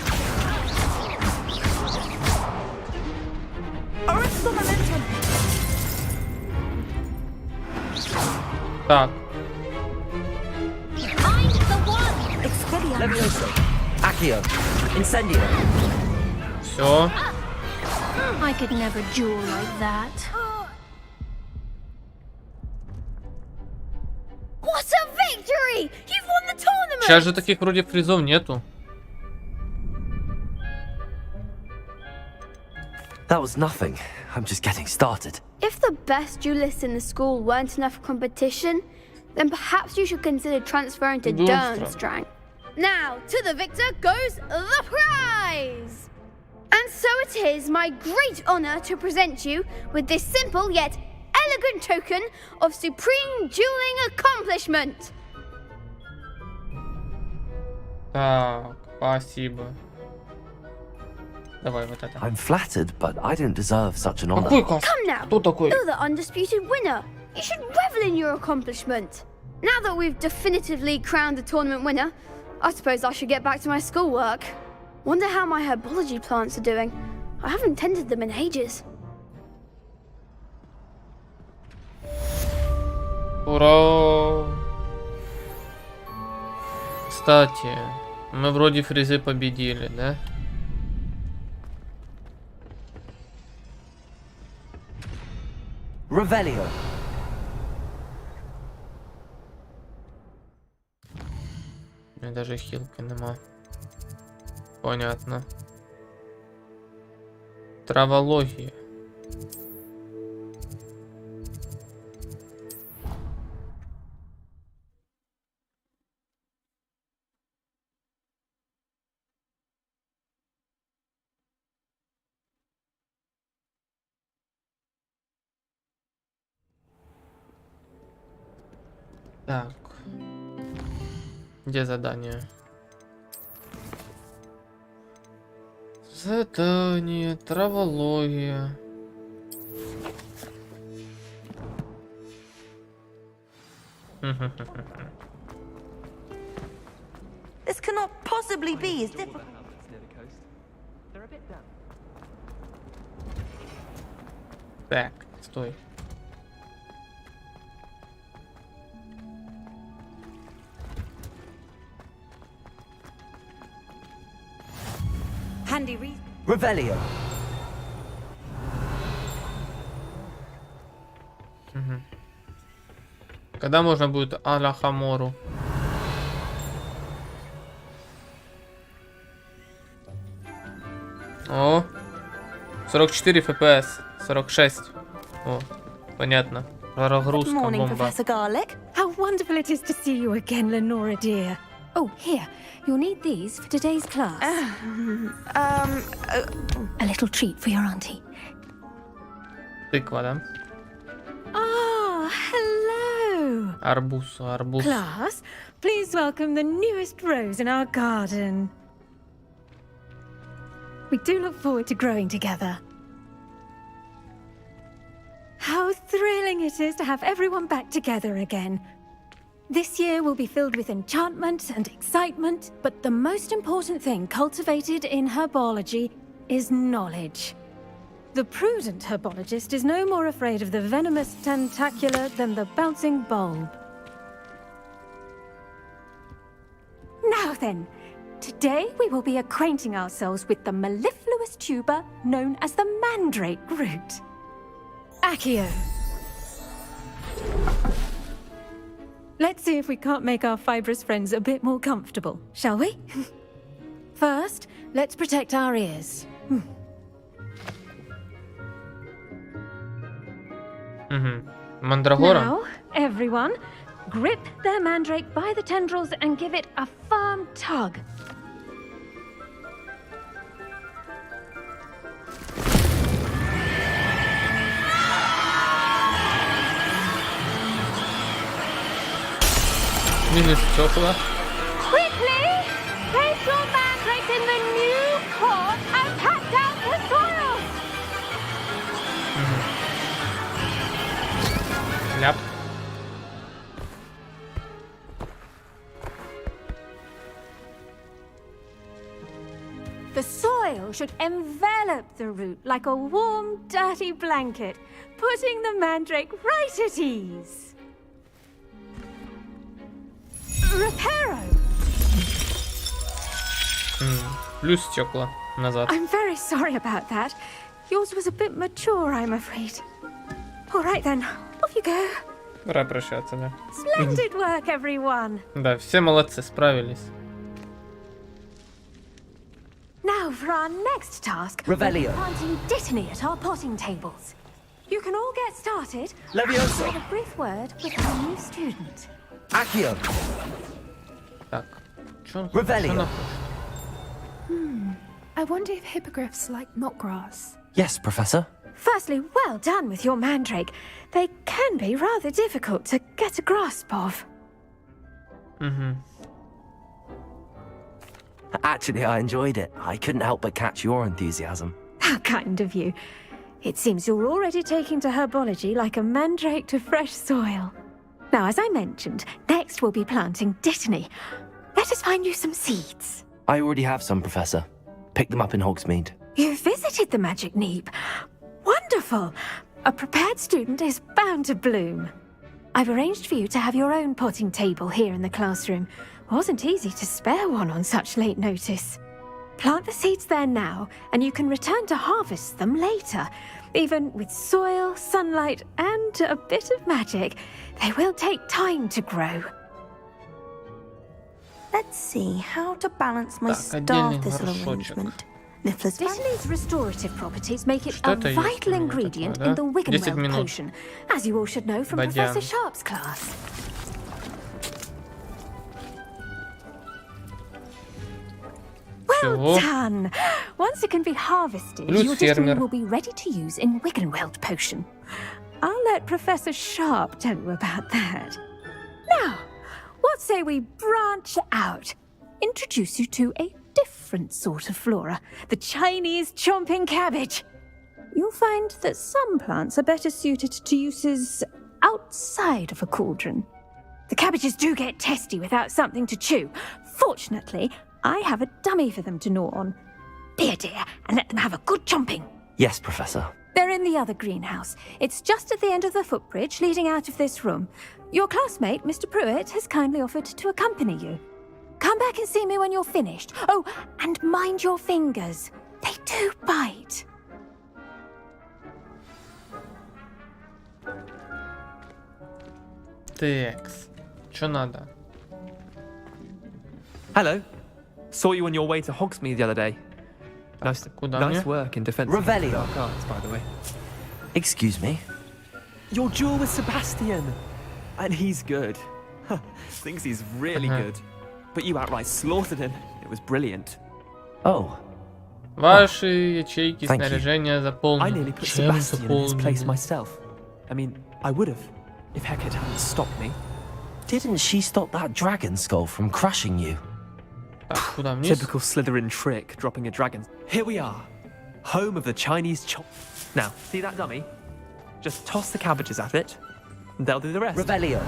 Speaker 4: Arrest momentum!
Speaker 1: Так.
Speaker 4: Find the one! Expelliarm!
Speaker 16: Levioso.
Speaker 2: Accio.
Speaker 16: Incendio.
Speaker 1: Все.
Speaker 4: I could never duel like that. What a victory! You've won the tournament!
Speaker 1: Сейчас же таких вроде призов нету.
Speaker 2: That was nothing. I'm just getting started.
Speaker 13: If the best duelists in the school weren't enough competition, then perhaps you should consider transferring to Durmstrang. Now, to the victor goes the prize! And so it is my great honor to present you with this simple yet elegant token of supreme dueling accomplishment.
Speaker 1: Так, спасибо. Давай вот это.
Speaker 2: I'm flattered, but I don't deserve such an honor.
Speaker 1: Какой каст?
Speaker 13: Come now,
Speaker 1: Кто такой?
Speaker 13: you're the undisputed winner. You should revel in your accomplishment. Now that we've definitively crowned the tournament winner, I suppose I should get back to my schoolwork. Wonder how my herbology plants are doing. I haven't tended them in ages.
Speaker 1: Ура! Кстати, мы вроде фризы победили, да?
Speaker 2: Revelio.
Speaker 1: У меня даже хилки нема. Понятно. Травология. Так. Где задание? Задание, травология.
Speaker 5: This cannot possibly be as difficult.
Speaker 1: Так, стой.
Speaker 5: Handy reason.
Speaker 2: Revelio.
Speaker 1: Когда можно будет а-ля Хамору? О, 44 FPS, 46. О, понятно. Прогрузка бомба.
Speaker 5: Professor Garlic.
Speaker 17: How wonderful it is to see you again, Lenora dear. Oh, here. You'll need these for today's class. A little treat for your auntie.
Speaker 1: Тыква, да?
Speaker 17: Ah, hello.
Speaker 1: Арбуз, арбуз.
Speaker 17: Class, please welcome the newest rose in our garden. We do look forward to growing together. How thrilling it is to have everyone back together again. This year will be filled with enchantment and excitement, but the most important thing cultivated in herbology is knowledge. The prudent herbologist is no more afraid of the venomous tentacular than the bouncing bulb. Now then, today we will be acquainting ourselves with the mellifluous tuber known as the mandrake root. Accio. Let's see if we can't make our fibrous friends a bit more comfortable, shall we? First, let's protect our ears.
Speaker 1: Мандрагора.
Speaker 17: Now, everyone, grip their mandrake by the tendrils and give it a firm tug.
Speaker 13: Quickly, place your mandrake in the new pot and pat down the soil.
Speaker 1: Ляп.
Speaker 17: The soil should envelop the root like a warm, dirty blanket, putting the mandrake right at ease. Reparo!
Speaker 1: Плюс стекла назад.
Speaker 17: I'm very sorry about that. Yours was a bit mature, I'm afraid. All right then, off you go.
Speaker 1: Пора прощаться, да.
Speaker 17: Splendid work, everyone.
Speaker 1: Да, все молодцы, справились.
Speaker 17: Now for our next task.
Speaker 16: Revelio.
Speaker 17: We're planting dittany at our potting tables. You can all get started.
Speaker 16: Levioso.
Speaker 17: With a brief word with our new student.
Speaker 16: Accio.
Speaker 1: Так.
Speaker 16: Revelio.
Speaker 7: I wonder if hippogriffs like knotgrass.
Speaker 2: Yes, Professor.
Speaker 17: Firstly, well done with your mandrake. They can be rather difficult to get a grasp of.
Speaker 2: Actually, I enjoyed it. I couldn't help but catch your enthusiasm.
Speaker 17: How kind of you. It seems you're already taking to herbology like a mandrake to fresh soil. Now, as I mentioned, next we'll be planting dittany. Let us find you some seeds.
Speaker 2: I already have some, Professor. Pick them up in Hogsmeade.
Speaker 17: You visited the Magic Neep. Wonderful! A prepared student is bound to bloom. I've arranged for you to have your own potting table here in the classroom. Wasn't easy to spare one on such late notice. Plant the seeds there now, and you can return to harvest them later. Even with soil, sunlight, and a bit of magic, they will take time to grow.
Speaker 7: Let's see how to balance my
Speaker 1: Так,
Speaker 7: star
Speaker 1: отдельный
Speaker 7: thistle
Speaker 1: горшочек.
Speaker 7: arrangement. Niffler's
Speaker 17: Dittany's restorative properties make it a
Speaker 1: Что-то есть
Speaker 17: vital
Speaker 1: у него
Speaker 17: ingredient
Speaker 1: такое,
Speaker 17: in the
Speaker 1: да? 10
Speaker 17: Wiggenweld
Speaker 1: минут.
Speaker 17: potion, as you all should know from
Speaker 1: Бадьян.
Speaker 17: Professor Sharp's class. Well
Speaker 1: Всего.
Speaker 17: done! Once it can be harvested,
Speaker 1: Плюс
Speaker 17: your dittany
Speaker 1: фермер.
Speaker 17: will be ready to use in Wiggenweld potion. I'll let Professor Sharp tell you about that. Now, what say we branch out? Introduce you to a different sort of flora, the Chinese chomping cabbage. You'll find that some plants are better suited to uses outside of a cauldron. The cabbages do get testy without something to chew. Fortunately, I have a dummy for them to gnaw on. Be a dear and let them have a good chomping.
Speaker 2: Yes, Professor.
Speaker 17: They're in the other greenhouse. It's just at the end of the footbridge leading out of this room. Your classmate, Mr. Pruitt, has kindly offered to accompany you. Come back and see me when you're finished. Oh, and mind your fingers. They do bite.
Speaker 1: Текс. Что надо?
Speaker 18: Hello. Saw you on your way to Hogsmeade the other day. Nice,
Speaker 1: куда
Speaker 18: nice
Speaker 1: мне?
Speaker 18: work in defense
Speaker 16: Revelio.
Speaker 18: of dark arts, by the way.
Speaker 2: Excuse me?
Speaker 18: Your duel with Sebastian. And he's good. Thinks he's really good. But you outright slaughtered him. It was brilliant.
Speaker 2: Oh.
Speaker 1: Ваши ячейки
Speaker 2: Thank you.
Speaker 1: снаряжения
Speaker 18: I
Speaker 1: заполнены.
Speaker 18: nearly put
Speaker 1: Чем
Speaker 18: Sebastian in his place
Speaker 1: заполнены?
Speaker 18: myself. I mean, I would have, if Hecate hadn't stopped me.
Speaker 2: Didn't she stop that dragon skull from crushing you?
Speaker 1: Так, куда вниз?
Speaker 18: Typical Slytherin trick, dropping a dragon. Here we are, home of the Chinese chop. Now, see that dummy? Just toss the cabbages at it, and they'll do the rest.
Speaker 16: Revelio.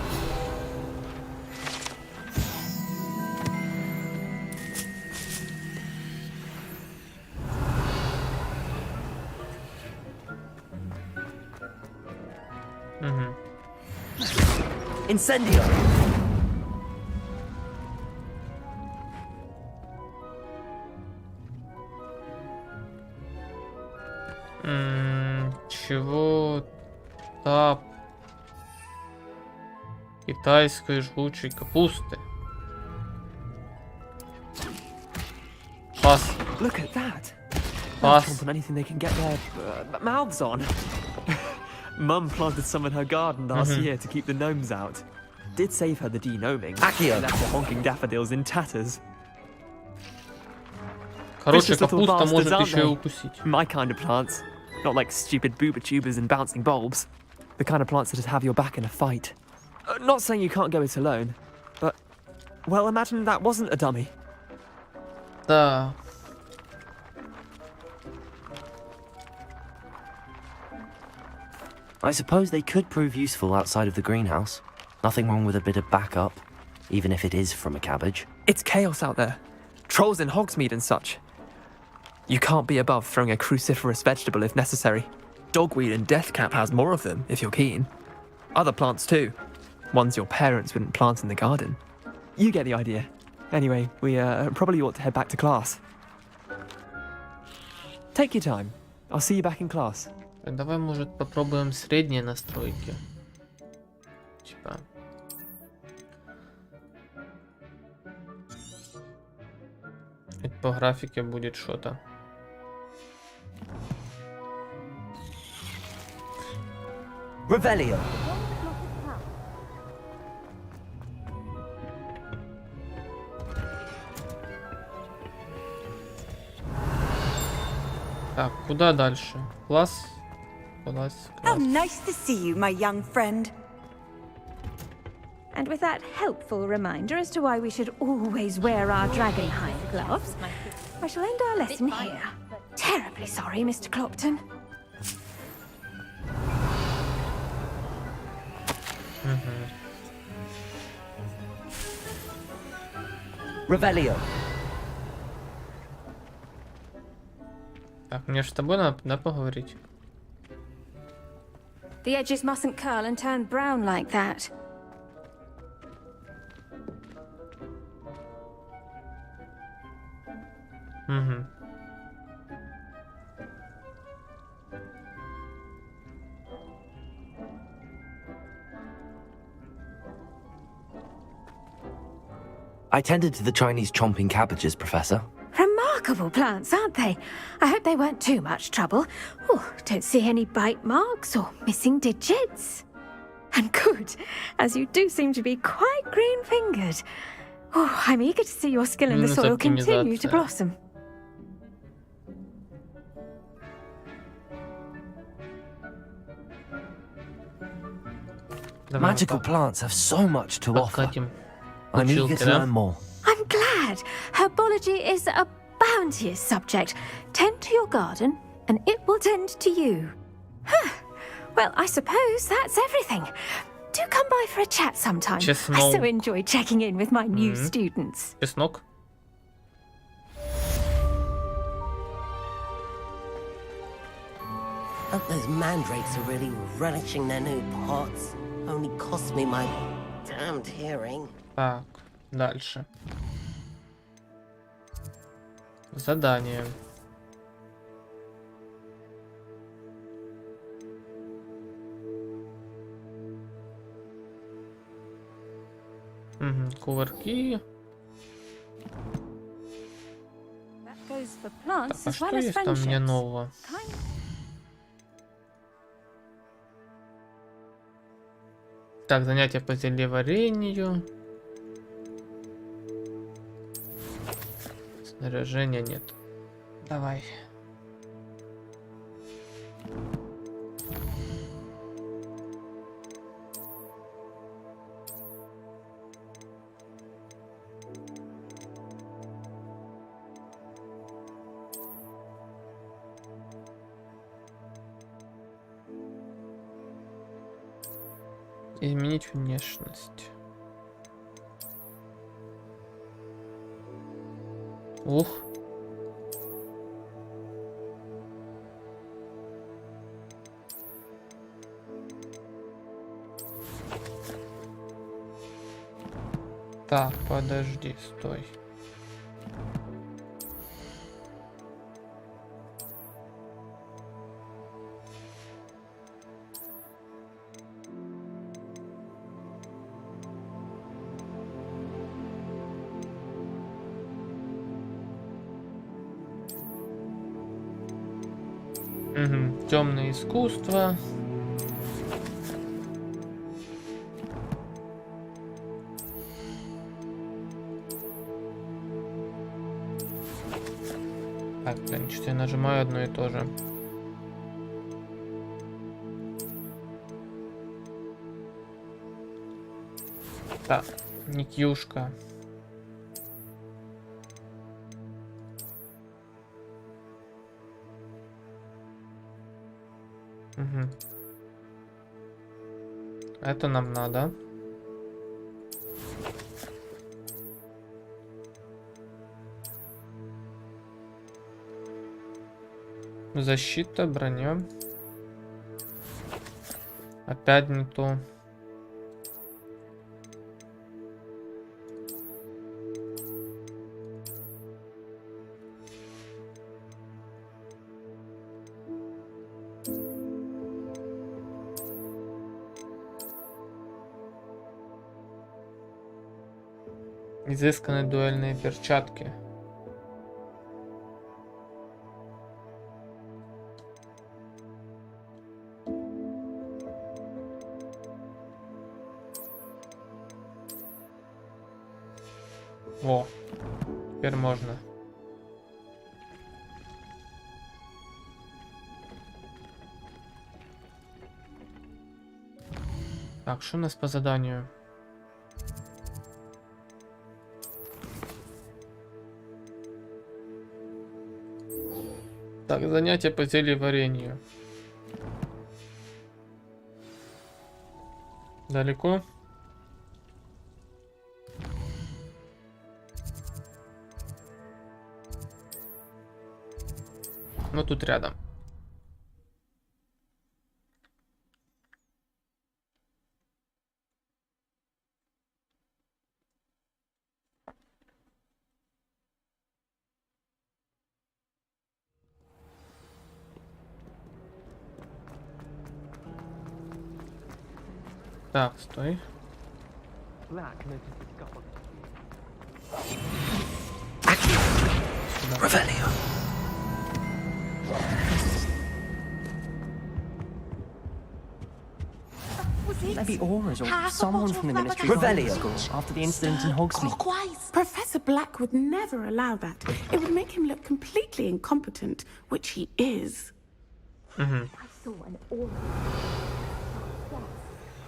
Speaker 16: Incendio.
Speaker 1: Чего Штаб китайской жгучей капусты. Пас.
Speaker 18: Look at that.
Speaker 1: Pass.
Speaker 18: On anything they can get their mouths on. Mum planted some in her garden last year to keep the gnomes out. Did save her the de-gnoming.
Speaker 16: Accio.
Speaker 18: Left the honking daffodils in tatters.
Speaker 1: Хорошая капуста может еще и укусить.
Speaker 18: My kind of plants. Not like stupid booba tubers and bouncing bulbs. The kind of plants that just have your back in a fight. Not saying you can't go it alone, but... Well, imagine that wasn't a dummy.
Speaker 1: Да.
Speaker 2: I suppose they could prove useful outside of the greenhouse. Nothing wrong with a bit of backup, even if it is from a cabbage.
Speaker 18: It's chaos out there. Trolls in Hogsmeade and such. You can't be above throwing a cruciferous vegetable if necessary. Dogweed and deathcap has more of them, if you're keen. Other plants too. Ones your parents wouldn't plant in the garden. You get the idea. Anyway, we probably ought to head back to class. Take your time. I'll see you back in class.
Speaker 1: Давай, может, попробуем средние настройки. Типа. Ведь по графике будет что-то.
Speaker 16: Revelio.
Speaker 1: Так, куда дальше? Класс? Класс.
Speaker 5: Oh, nice to see you, my young friend.
Speaker 17: And with that helpful reminder as to why we should always wear our dragonhide gloves, I shall end our lesson here. Terribly sorry, Mr. Clopton.
Speaker 16: Revelio.
Speaker 1: Так, мне же с тобой надо, да, поговорить?
Speaker 17: The edges mustn't curl and turn brown like that.
Speaker 2: I tended to the Chinese chomping cabbages, Professor.
Speaker 17: Remarkable plants, aren't they? I hope they weren't too much trouble. Oh, don't see any bite marks or missing digits. And good, as you do seem to be quite green-fingered. Oh, I'm eager to see your skill in the soil continue to blossom.
Speaker 2: Magical plants have so much to offer. I'm eager to learn more.
Speaker 17: I'm glad. Herbology is a bounteous subject. Tend to your garden, and it will tend to you. Huh. Well, I suppose that's everything. Do come by for a chat sometime. I so enjoy checking in with my new students.
Speaker 1: Чеснок.
Speaker 19: Hope those mandrakes are really relishing their new pots. Only cost me my damned hearing.
Speaker 1: Так, дальше. Задание. Кувырки. Так, а что есть там мне нового? Так, занятия по зельеварению. Снаряжения нет. Давай. Изменить внешность. Ух. Так, подожди, стой. Угу. Темное искусство. Так, блин, что я нажимаю одно и то же. Так, Никюшка. Угу. Это нам надо. Защита, броня. Опять не то. Изысканные дуэльные перчатки. О, теперь можно. Так, что у нас по заданию? Так, занятия по зельеварению. Далеко? Ну тут рядом. Так, стой.
Speaker 2: Revelio.
Speaker 16: Maybe Aura's or someone from the Ministry of School after the incident in Hogsmeade.
Speaker 14: Professor Black would never allow that. It would make him look completely incompetent, which he is.
Speaker 4: I saw an aura.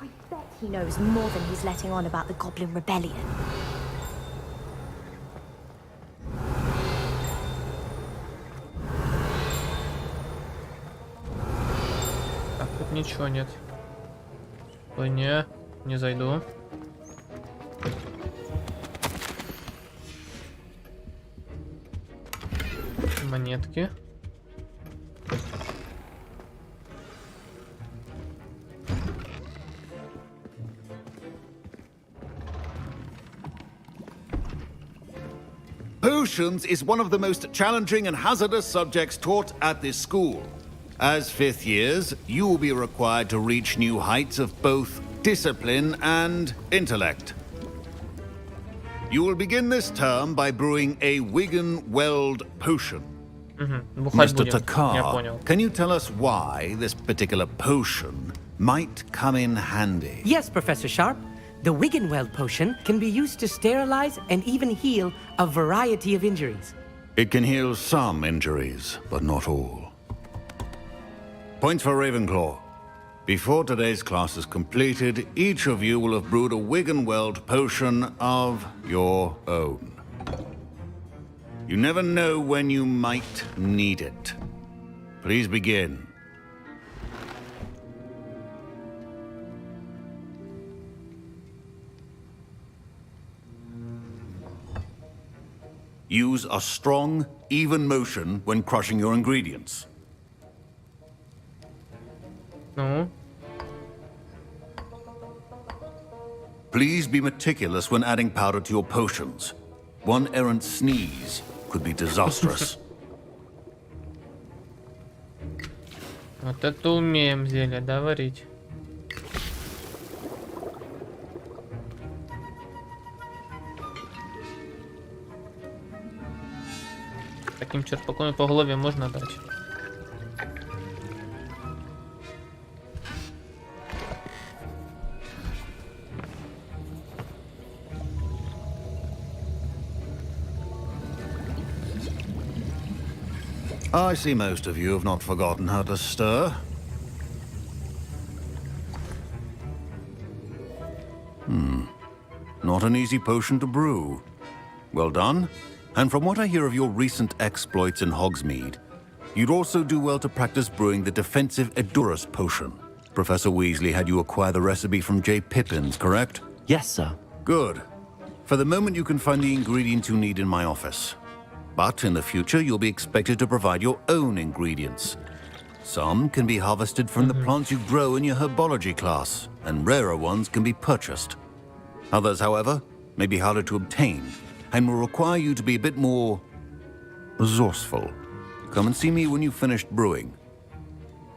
Speaker 4: I bet he knows more than he's letting on about the Goblin Rebellion.
Speaker 1: Так, тут ничего нет. Ой, не зайду. Монетки.
Speaker 11: Potions is one of the most challenging and hazardous subjects taught at this school. As fifth years, you will be required to reach new heights of both discipline and intellect. You will begin this term by brewing a Wigan Weld potion. Mr. Takar, can you tell us why this particular potion might come in handy?
Speaker 20: Yes, Professor Sharp. The Wiggenweld potion can be used to sterilize and even heal a variety of injuries.
Speaker 11: It can heal some injuries, but not all. Points for Ravenclaw. Before today's class is completed, each of you will have brewed a Wiggenweld potion of your own. You never know when you might need it. Please begin. Use a strong, even motion when crushing your ingredients.
Speaker 1: No.
Speaker 11: Please be meticulous when adding powder to your potions. One errant sneeze could be disastrous.
Speaker 1: Вот это умеем зелье, да, варить? Таким черпаком по голове можно дать.
Speaker 11: I see most of you have not forgotten how to stir. Not an easy potion to brew. Well done. And from what I hear of your recent exploits in Hogsmeade, you'd also do well to practice brewing the defensive Edurus potion. Professor Weasley had you acquire the recipe from J. Pippins, correct?
Speaker 2: Yes, sir.
Speaker 11: Good. For the moment, you can find the ingredients you need in my office. But in the future, you'll be expected to provide your own ingredients. Some can be harvested from the plants you grow in your herbology class, and rarer ones can be purchased. Others, however, may be harder to obtain, and will require you to be a bit more resourceful. Come and see me when you've finished brewing,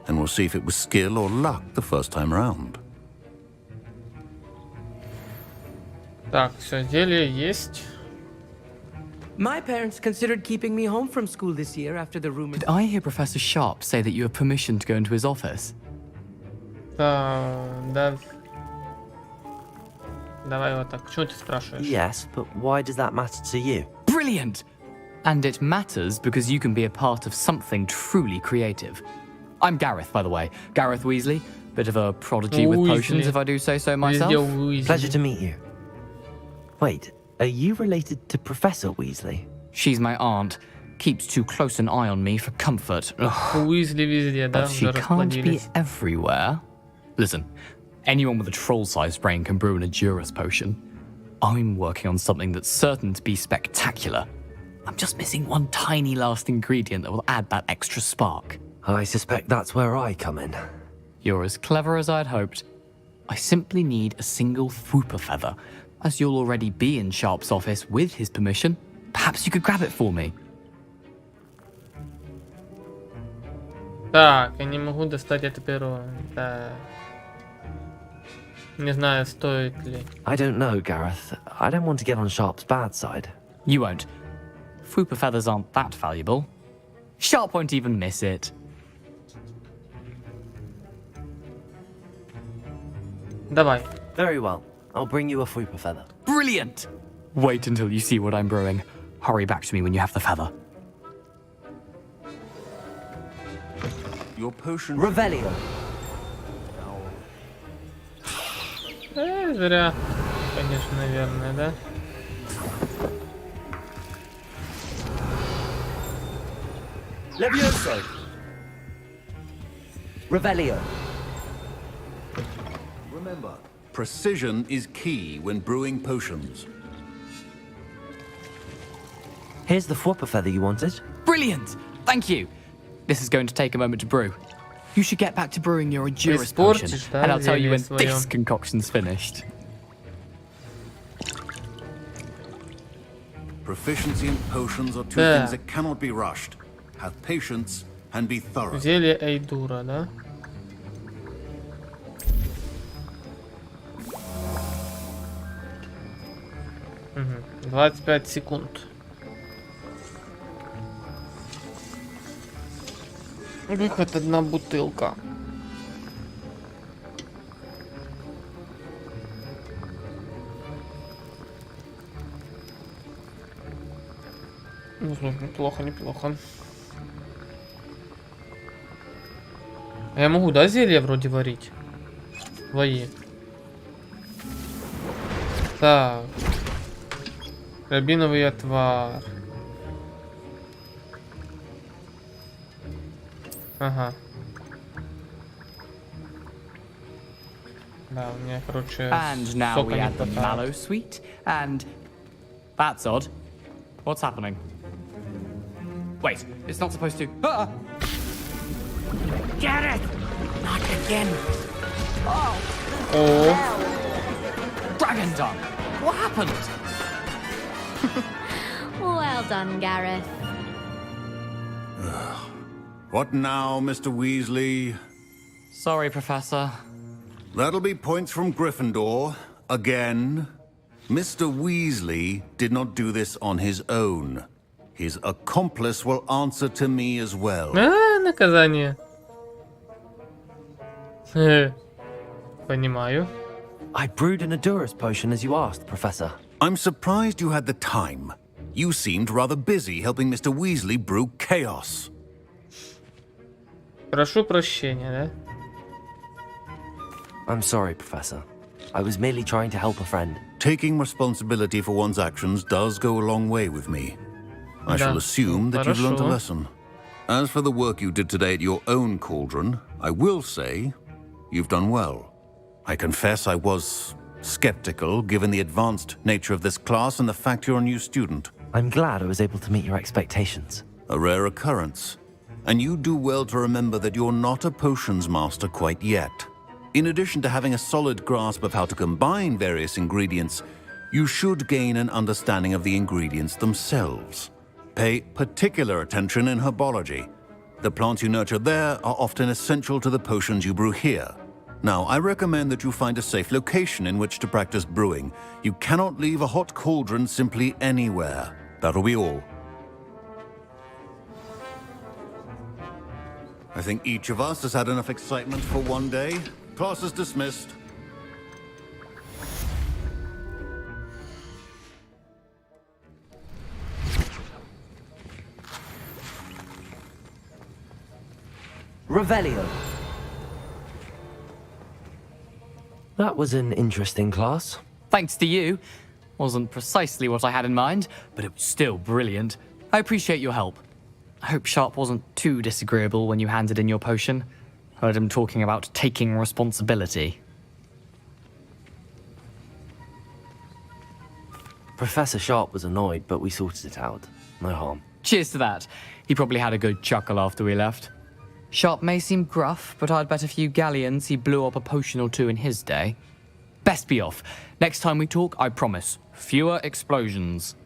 Speaker 11: and we'll see if it was skill or luck the first time around.
Speaker 1: Так, все, зелье есть.
Speaker 20: My parents considered keeping me home from school this year after the rumor.
Speaker 21: Did I hear Professor Sharp say that you have permission to go into his office?
Speaker 1: Да. Давай вот так. Чего ты спрашиваешь?
Speaker 2: Yes, but why does that matter to you?
Speaker 21: Brilliant! And it matters because you can be a part of something truly creative. I'm Gareth, by the way. Gareth Weasley. Bit of a prodigy with potions, if I do say so myself.
Speaker 2: Pleasure to meet you. Wait, are you related to Professor Weasley?
Speaker 21: She's my aunt. Keeps too close an eye on me for comfort.
Speaker 1: Weasley везде, да?
Speaker 21: But she can't be everywhere. Listen, anyone with a troll-sized brain can brew an Edurus potion. I'm working on something that's certain to be spectacular. I'm just missing one tiny last ingredient that will add that extra spark.
Speaker 2: I suspect that's where I come in.
Speaker 21: You're as clever as I'd hoped. I simply need a single Fwooper feather. As you'll already be in Sharp's office with his permission, perhaps you could grab it for me.
Speaker 1: Так, я не могу достать это перо. Да. Не знаю, стоит ли.
Speaker 2: I don't know, Gareth. I don't want to get on Sharp's bad side.
Speaker 21: You won't. Fwooper feathers aren't that valuable. Sharp won't even miss it.
Speaker 1: Давай.
Speaker 2: Very well. I'll bring you a Fwooper feather.
Speaker 21: Brilliant! Wait until you see what I'm brewing. Hurry back to me when you have the feather.
Speaker 11: Your potion...
Speaker 2: Revelio.
Speaker 1: Зря. Конечно, наверное, да?
Speaker 2: Levioso. Revelio.
Speaker 11: Remember, precision is key when brewing potions.
Speaker 2: Here's the Fwooper feather you wanted.
Speaker 21: Brilliant! Thank you. This is going to take a moment to brew. You should get back to brewing your Edurus potion, and I'll tell you when this concoction's finished.
Speaker 11: Proficiency in potions are two things that cannot be rushed. Have patience and be thorough.
Speaker 1: Зелье Эйдура, да? Угу. 25 секунд. Выход одна бутылка. Ну, неплохо, неплохо. А я могу, да, зелье вроде варить? Твои. Так. Рябиновый отвар. Ага. Да, у меня, короче,
Speaker 21: And now we add the mallow sweet, and that's odd. What's happening? Wait, it's not supposed to.
Speaker 20: Get it! Not again.
Speaker 1: Oh.
Speaker 21: Dragon tongue. What happened?
Speaker 4: Well done, Gareth.
Speaker 11: What now, Mr. Weasley?
Speaker 21: Sorry, Professor.
Speaker 11: That'll be points from Gryffindor. Again. Mr. Weasley did not do this on his own. His accomplice will answer to me as well.
Speaker 1: Наказание. Понимаю.
Speaker 2: I brewed an Edurus potion as you asked, Professor.
Speaker 11: I'm surprised you had the time. You seemed rather busy helping Mr. Weasley brew chaos.
Speaker 1: Прошу прощения, да?
Speaker 2: I'm sorry, Professor. I was merely trying to help a friend.
Speaker 11: Taking responsibility for one's actions does go a long way with me. I shall assume that you've learned a lesson. As for the work you did today at your own cauldron, I will say you've done well. I confess I was skeptical given the advanced nature of this class and the fact you're a new student.
Speaker 2: I'm glad I was able to meet your expectations.
Speaker 11: A rare occurrence. And you do well to remember that you're not a potions master quite yet. In addition to having a solid grasp of how to combine various ingredients, you should gain an understanding of the ingredients themselves. Pay particular attention in herbology. The plants you nurture there are often essential to the potions you brew here. Now, I recommend that you find a safe location in which to practice brewing. You cannot leave a hot cauldron simply anywhere. That'll be all. I think each of us has had enough excitement for one day. Class is dismissed.
Speaker 2: Revelio. That was an interesting class.
Speaker 21: Thanks to you. Wasn't precisely what I had in mind, but it was still brilliant. I appreciate your help. I hope Sharp wasn't too disagreeable when you handed in your potion. Heard him talking about taking responsibility.
Speaker 2: Professor Sharp was annoyed, but we sorted it out. No harm.
Speaker 21: Cheers to that. He probably had a good chuckle after we left. Sharp may seem gruff, but I'd bet a few galleons he blew up a potion or two in his day. Best be off. Next time we talk, I promise, fewer explosions.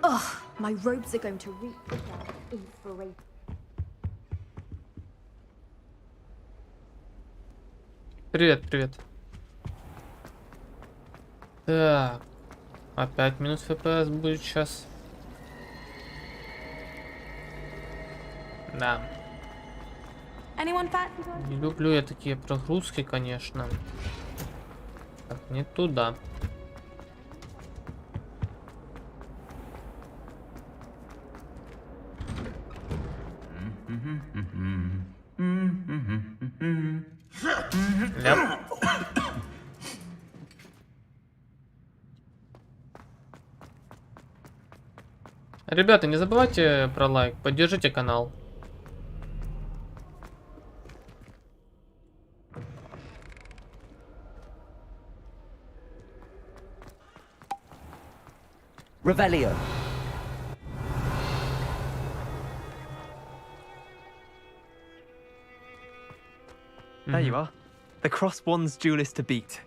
Speaker 4: Ugh, my robes are going to reek with that inspiration.
Speaker 1: Привет, привет. Так, опять минус FPS будет сейчас. Да. Не люблю я такие прогрузки, конечно. Так, не туда. Ляп. Ребята, не забывайте про лайк, поддержите канал.
Speaker 20: Revelio.
Speaker 18: There you are. The Cross Wands duelist to beat.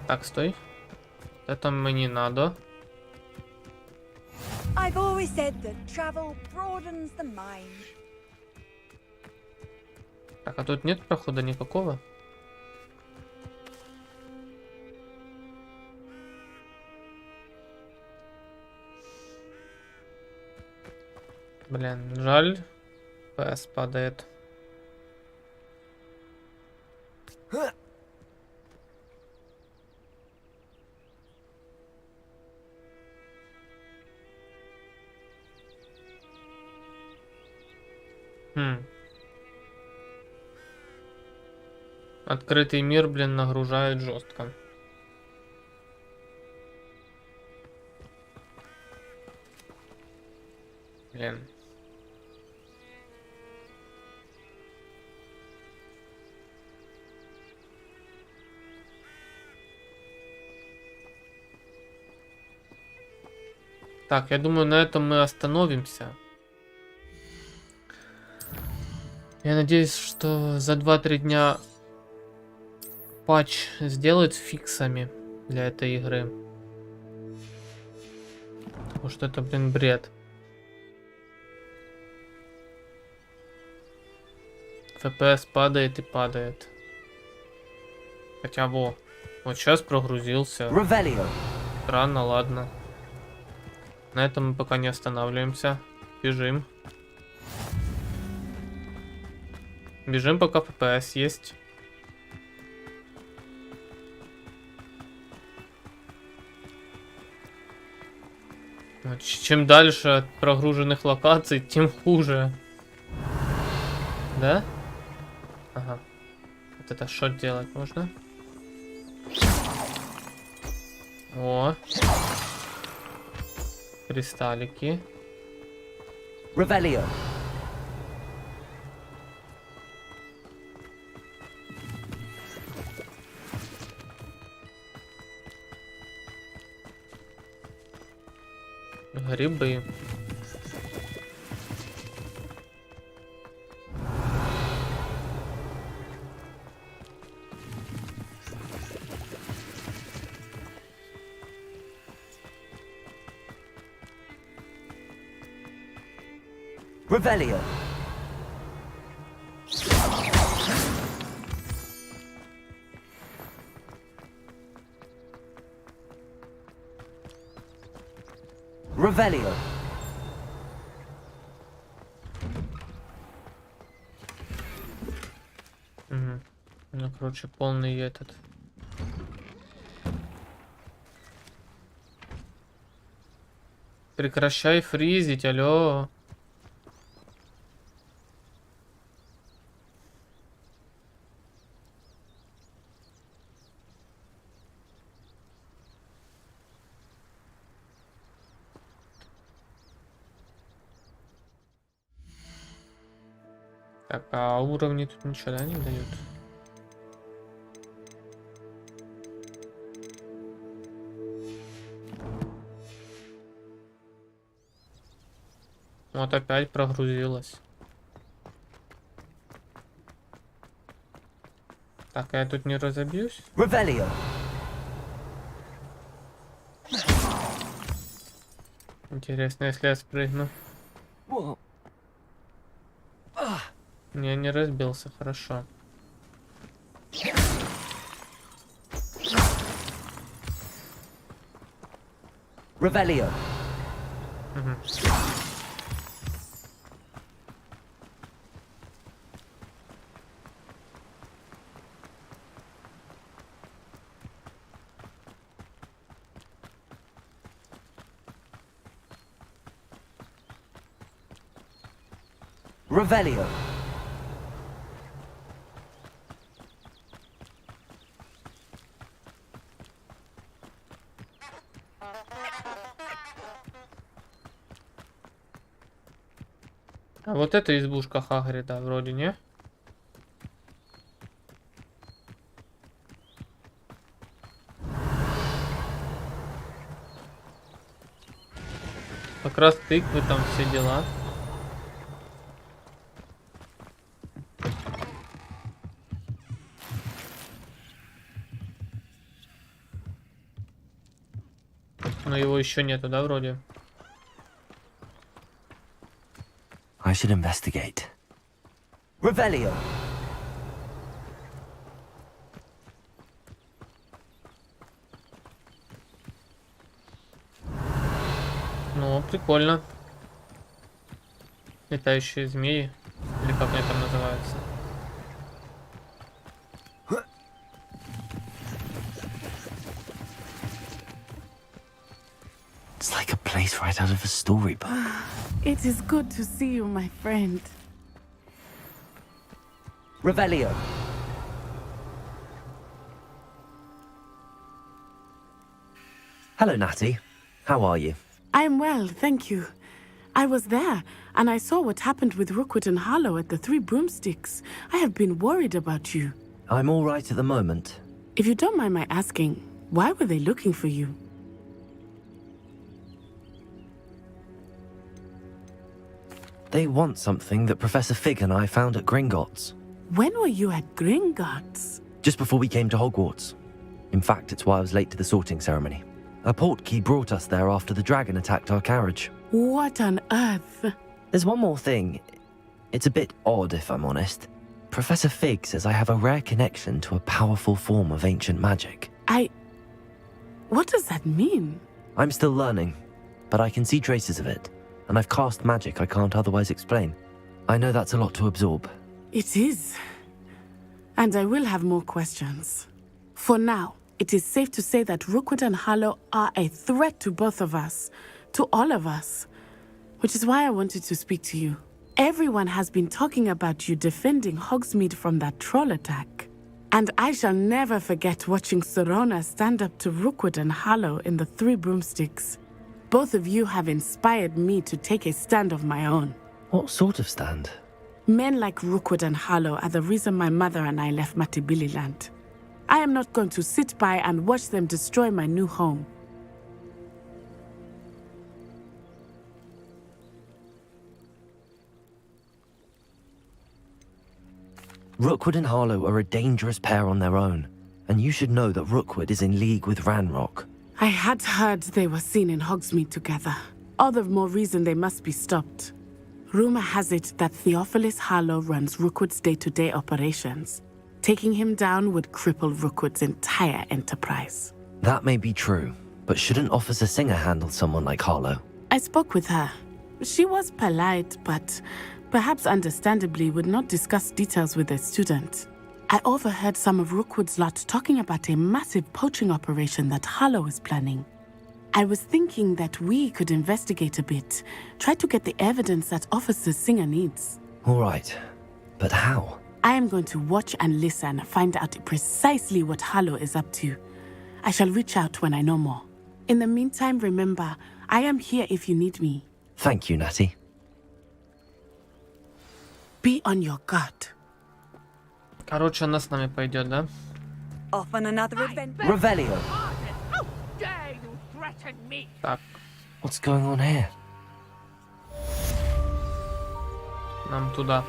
Speaker 1: Так, стой. Это мне не надо.
Speaker 5: I've always said that travel broadens the mind.
Speaker 1: Так, а тут нет прохода никакого? Блин, жаль. FPS падает. Открытый мир, блин, нагружает жестко. Блин. Так, я думаю, на этом мы остановимся. Я надеюсь, что за 2-3 дня патч сделают с фиксами для этой игры. Потому что это, блин, бред. FPS падает и падает. Хотя вот сейчас прогрузился. Странно, ладно. На этом мы пока не останавливаемся. Бежим. Бежим, пока FPS есть. Чем дальше от прогруженных локаций, тем хуже. Да? Ага. Вот это что делать можно? О. Кристаллики.
Speaker 20: Revelio.
Speaker 1: Грибы.
Speaker 20: Revelio. Revelio.
Speaker 1: Угу. Ну, короче, полный этот. Прекращай фризить, алло. Так, а уровни тут ничего, да, не дают? Вот опять прогрузилась. Так, а я тут не разобьюсь?
Speaker 20: Revelio.
Speaker 1: Интересно, если я спрыгну. Не разбился, хорошо.
Speaker 20: Revelio.
Speaker 1: Угу.
Speaker 20: Revelio.
Speaker 1: А вот это избушка Хагрида, вроде, не? Как раз тыквы, там все дела. Но его еще нету, да, вроде?
Speaker 2: I should investigate.
Speaker 20: Revelio.
Speaker 1: Ну, прикольно. Летающие змеи. Или как они там называются?
Speaker 2: It's like a place right out of a storybook.
Speaker 14: It is good to see you, my friend.
Speaker 20: Revelio.
Speaker 2: Hello, Natty. How are you?
Speaker 14: I'm well, thank you. I was there, and I saw what happened with Rookwood and Harlow at the Three Broomsticks. I have been worried about you.
Speaker 2: I'm all right at the moment.
Speaker 14: If you don't mind my asking, why were they looking for you?
Speaker 2: They want something that Professor Fig and I found at Gringotts.
Speaker 14: When were you at Gringotts?
Speaker 2: Just before we came to Hogwarts. In fact, it's why I was late to the sorting ceremony. A portkey brought us there after the dragon attacked our carriage.
Speaker 14: What on earth?
Speaker 2: There's one more thing. It's a bit odd, if I'm honest. Professor Fig says I have a rare connection to a powerful form of ancient magic.
Speaker 14: What does that mean?
Speaker 2: I'm still learning, but I can see traces of it, and I've cast magic I can't otherwise explain. I know that's a lot to absorb.
Speaker 14: It is. And I will have more questions. For now, it is safe to say that Rookwood and Harlow are a threat to both of us, to all of us, which is why I wanted to speak to you. Everyone has been talking about you defending Hogsmeade from that troll attack. And I shall never forget watching Sorona stand up to Rookwood and Harlow in the Three Broomsticks. Both of you have inspired me to take a stand of my own.
Speaker 2: What sort of stand?
Speaker 14: Men like Rookwood and Harlow are the reason my mother and I left Matibililand. I am not going to sit by and watch them destroy my new home.
Speaker 2: Rookwood and Harlow are a dangerous pair on their own, and you should know that Rookwood is in league with Ranrock.
Speaker 14: I had heard they were seen in Hogsmeade together. All the more reason they must be stopped. Rumor has it that Theophilus Harlow runs Rookwood's day-to-day operations. Taking him down would cripple Rookwood's entire enterprise.
Speaker 2: That may be true, but shouldn't Officer Singer handle someone like Harlow?
Speaker 14: I spoke with her. She was polite, but perhaps understandably would not discuss details with a student. I overheard some of Rookwood's lot talking about a massive poaching operation that Harlow is planning. I was thinking that we could investigate a bit, try to get the evidence that Officer Singer needs.
Speaker 2: All right, but how?
Speaker 14: I am going to watch and listen, find out precisely what Harlow is up to. I shall reach out when I know more. In the meantime, remember, I am here if you need me.
Speaker 2: Thank you, Natty.
Speaker 14: Be on your guard.
Speaker 1: Короче, она с нами пойдет, да?
Speaker 5: Off on another adventure.
Speaker 2: Revelio.
Speaker 1: Так.
Speaker 2: What's going on here?
Speaker 1: Нам туда.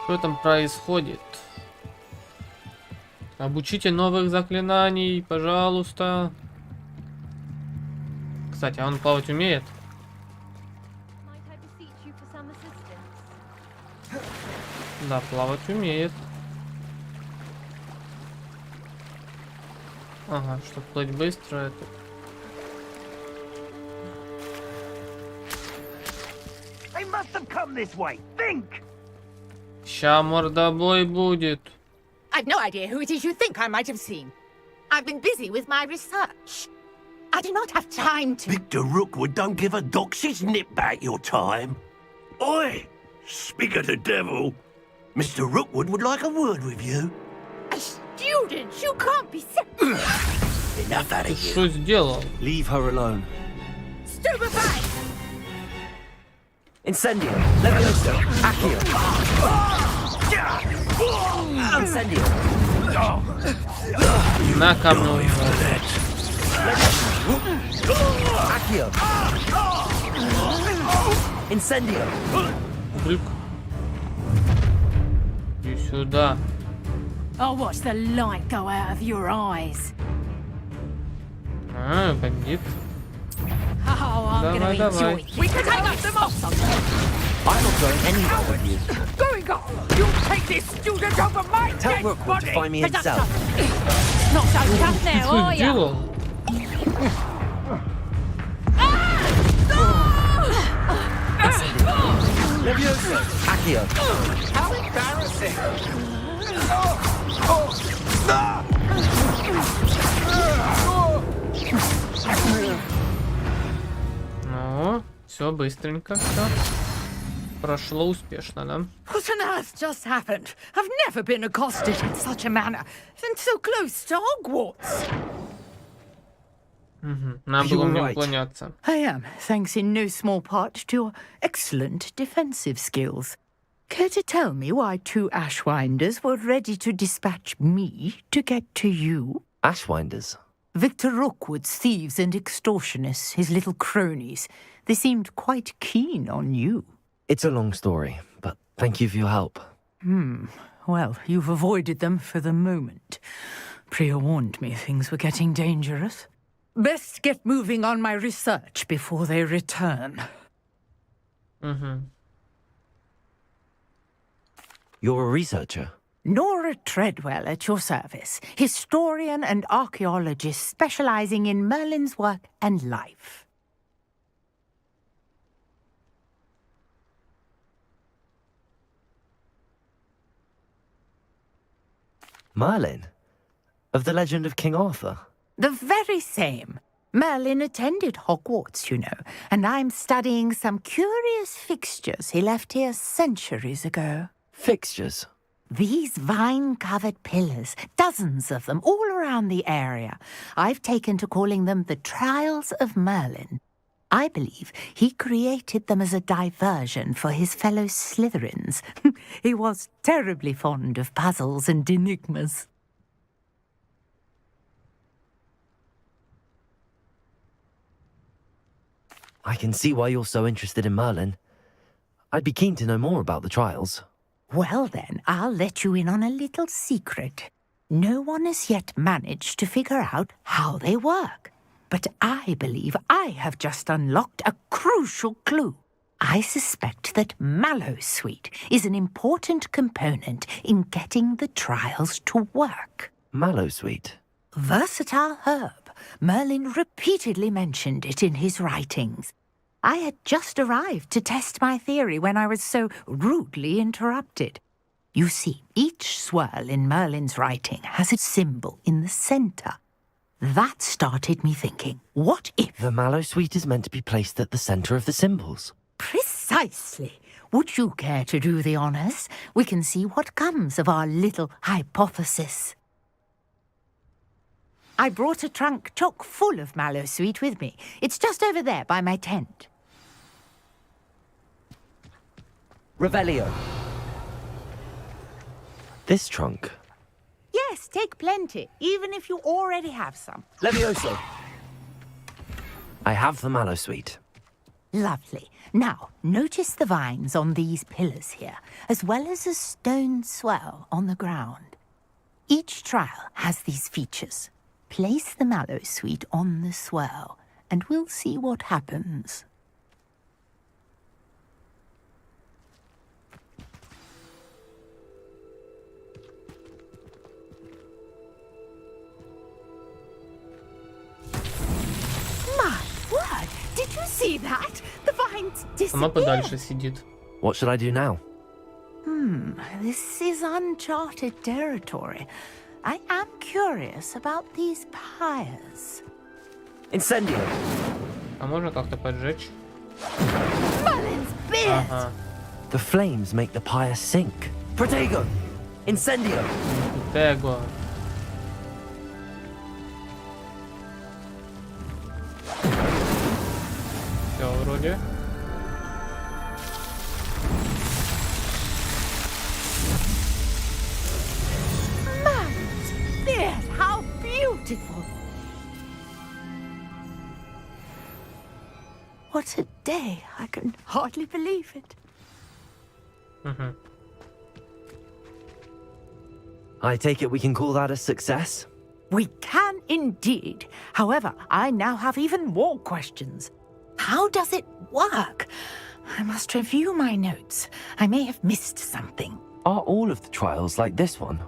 Speaker 1: Что там происходит? Обучите новых заклинаний, пожалуйста. Кстати, а он плавать умеет? Да, плавать умеет. Ага, чтобы плыть быстро, это... Ща мордобой будет.
Speaker 6: I've no idea who it is you think I might have seen. I've been busy with my research. I do not have time to...
Speaker 8: Victor Rookwood don't give a doxy's nip back your time. Oi! Speak of the devil. Mr. Rookwood would like a word with you.
Speaker 6: A student? You can't be...
Speaker 8: Enough out of you.
Speaker 1: Что сделал?
Speaker 2: Leave her alone.
Speaker 6: Stupefy!
Speaker 2: Incendio. Levioso. Accio. Incendio.
Speaker 1: На камну.
Speaker 2: Accio. Incendio.
Speaker 1: Глюк. Иди сюда.
Speaker 17: I'll watch the light go out of your eyes.
Speaker 1: А, бандит.
Speaker 17: Oh, I'm
Speaker 1: Давай,
Speaker 17: gonna
Speaker 1: давай.
Speaker 17: enjoy. We can take up the moss.
Speaker 2: I'm not going anywhere with you.
Speaker 6: Going on! You take this student over my
Speaker 2: Tell
Speaker 6: dead
Speaker 2: Rookwood
Speaker 6: body!
Speaker 2: to find me himself.
Speaker 17: Not so tough now,
Speaker 1: Что
Speaker 17: are you?
Speaker 1: сделал?
Speaker 2: Levioso. Accio.
Speaker 6: How embarrassing!
Speaker 1: Ну, все быстренько, все. Прошло успешно, да?
Speaker 6: What on earth just happened? I've never been accosted in such a manner, and so close to Hogwarts.
Speaker 1: Надо было мне уклоняться.
Speaker 6: I am, thanks in no small part to your excellent defensive skills. Care to tell me why two Ashwinders were ready to dispatch me to get to you?
Speaker 2: Ashwinders?
Speaker 6: Victor Rookwood's thieves and extortionists, his little cronies. They seemed quite keen on you.
Speaker 2: It's a long story, but thank you for your help.
Speaker 6: Well, you've avoided them for the moment. Priya warned me things were getting dangerous. Best get moving on my research before they return.
Speaker 2: You're a researcher?
Speaker 6: Nora Treadwell at your service, historian and archaeologist specializing in Merlin's work and life.
Speaker 2: Merlin? Of the legend of King Arthur?
Speaker 6: The very same. Merlin attended Hogwarts, you know, and I'm studying some curious fixtures he left here centuries ago.
Speaker 2: Fixtures?
Speaker 6: These vine-covered pillars, dozens of them, all around the area. I've taken to calling them the Trials of Merlin. I believe he created them as a diversion for his fellow Slytherins. He was terribly fond of puzzles and enigmas.
Speaker 2: I can see why you're so interested in Merlin. I'd be keen to know more about the trials.
Speaker 6: Well then, I'll let you in on a little secret. No one has yet managed to figure out how they work. But I believe I have just unlocked a crucial clue. I suspect that Mallowsweet is an important component in getting the trials to work.
Speaker 2: Mallowsweet?
Speaker 6: Versatile herb. Merlin repeatedly mentioned it in his writings. I had just arrived to test my theory when I was so rudely interrupted. You see, each swirl in Merlin's writing has a symbol in the center. That started me thinking, what if...
Speaker 2: The Mallowsweet is meant to be placed at the center of the symbols.
Speaker 6: Precisely. Would you care to do the honors? We can see what comes of our little hypothesis. I brought a trunk chock full of Mallowsweet with me. It's just over there by my tent.
Speaker 2: Revelio. This trunk?
Speaker 6: Yes, take plenty, even if you already have some.
Speaker 2: Levioso. I have the Mallowsweet.
Speaker 6: Lovely. Now, notice the vines on these pillars here, as well as a stone swell on the ground. Each trial has these features. Place the Mallowsweet on the swell, and we'll see what happens. My word! Did you see that? The vines disappeared.
Speaker 2: What should I do now?
Speaker 6: This is uncharted territory. I am curious about these pyres.
Speaker 2: Incendio.
Speaker 1: А можно как-то поджечь?
Speaker 6: Merlin's beard!
Speaker 2: The flames make the pyre sink. Protego! Incendio!
Speaker 1: Tego. Все, вроде.
Speaker 6: How beautiful! What a day! I can hardly believe it.
Speaker 2: I take it we can call that a success?
Speaker 6: We can indeed. However, I now have even more questions. How does it work? I must review my notes. I may have missed something.
Speaker 2: Are all of the trials like this one?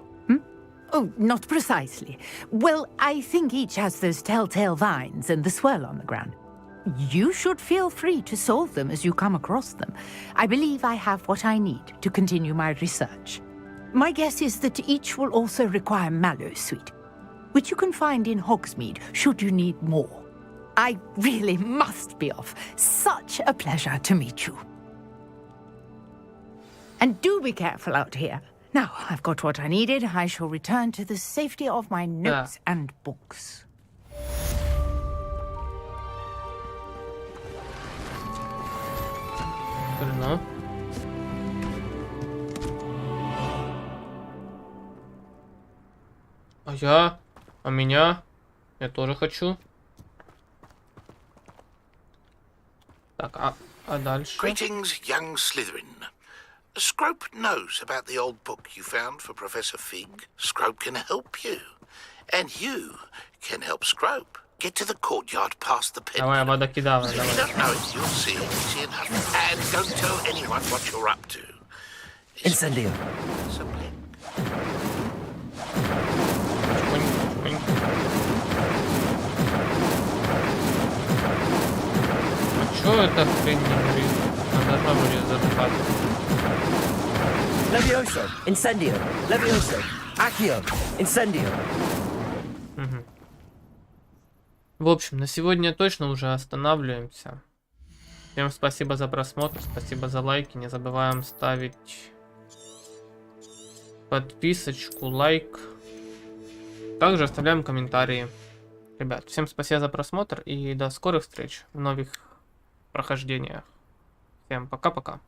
Speaker 6: Oh, not precisely. Well, I think each has those telltale vines and the swirl on the ground. You should feel free to solve them as you come across them. I believe I have what I need to continue my research. My guess is that each will also require Mallowsweet, which you can find in Hogsmeade should you need more. I really must be off. Such a pleasure to meet you. And do be careful out here. Now, I've got what I needed. I shall return to the safety of my notes and books.
Speaker 1: Хрена. А я? А меня? Я тоже хочу. Так, а дальше?
Speaker 10: Greetings, young Slytherin. Scrope knows about the old book you found for Professor Fig. Scrope can help you. And you can help Scrope. Get to the courtyard past the pit.
Speaker 1: Давай, водокидавай,
Speaker 10: If you don't know it, you'll see it easy enough. And don't tell anyone what you're up to.
Speaker 2: Incendio.
Speaker 1: Чё это хрень не горит? Она должна будет задыхаться.
Speaker 2: Levioso, incendio. Levioso, accio, incendio.
Speaker 1: Угу. В общем, на сегодня точно уже останавливаемся. Всем спасибо за просмотр, спасибо за лайки. Не забываем ставить подписочку, лайк. Также оставляем комментарии. Ребят, всем спасибо за просмотр и до скорых встреч в новых прохождениях. Всем пока-пока.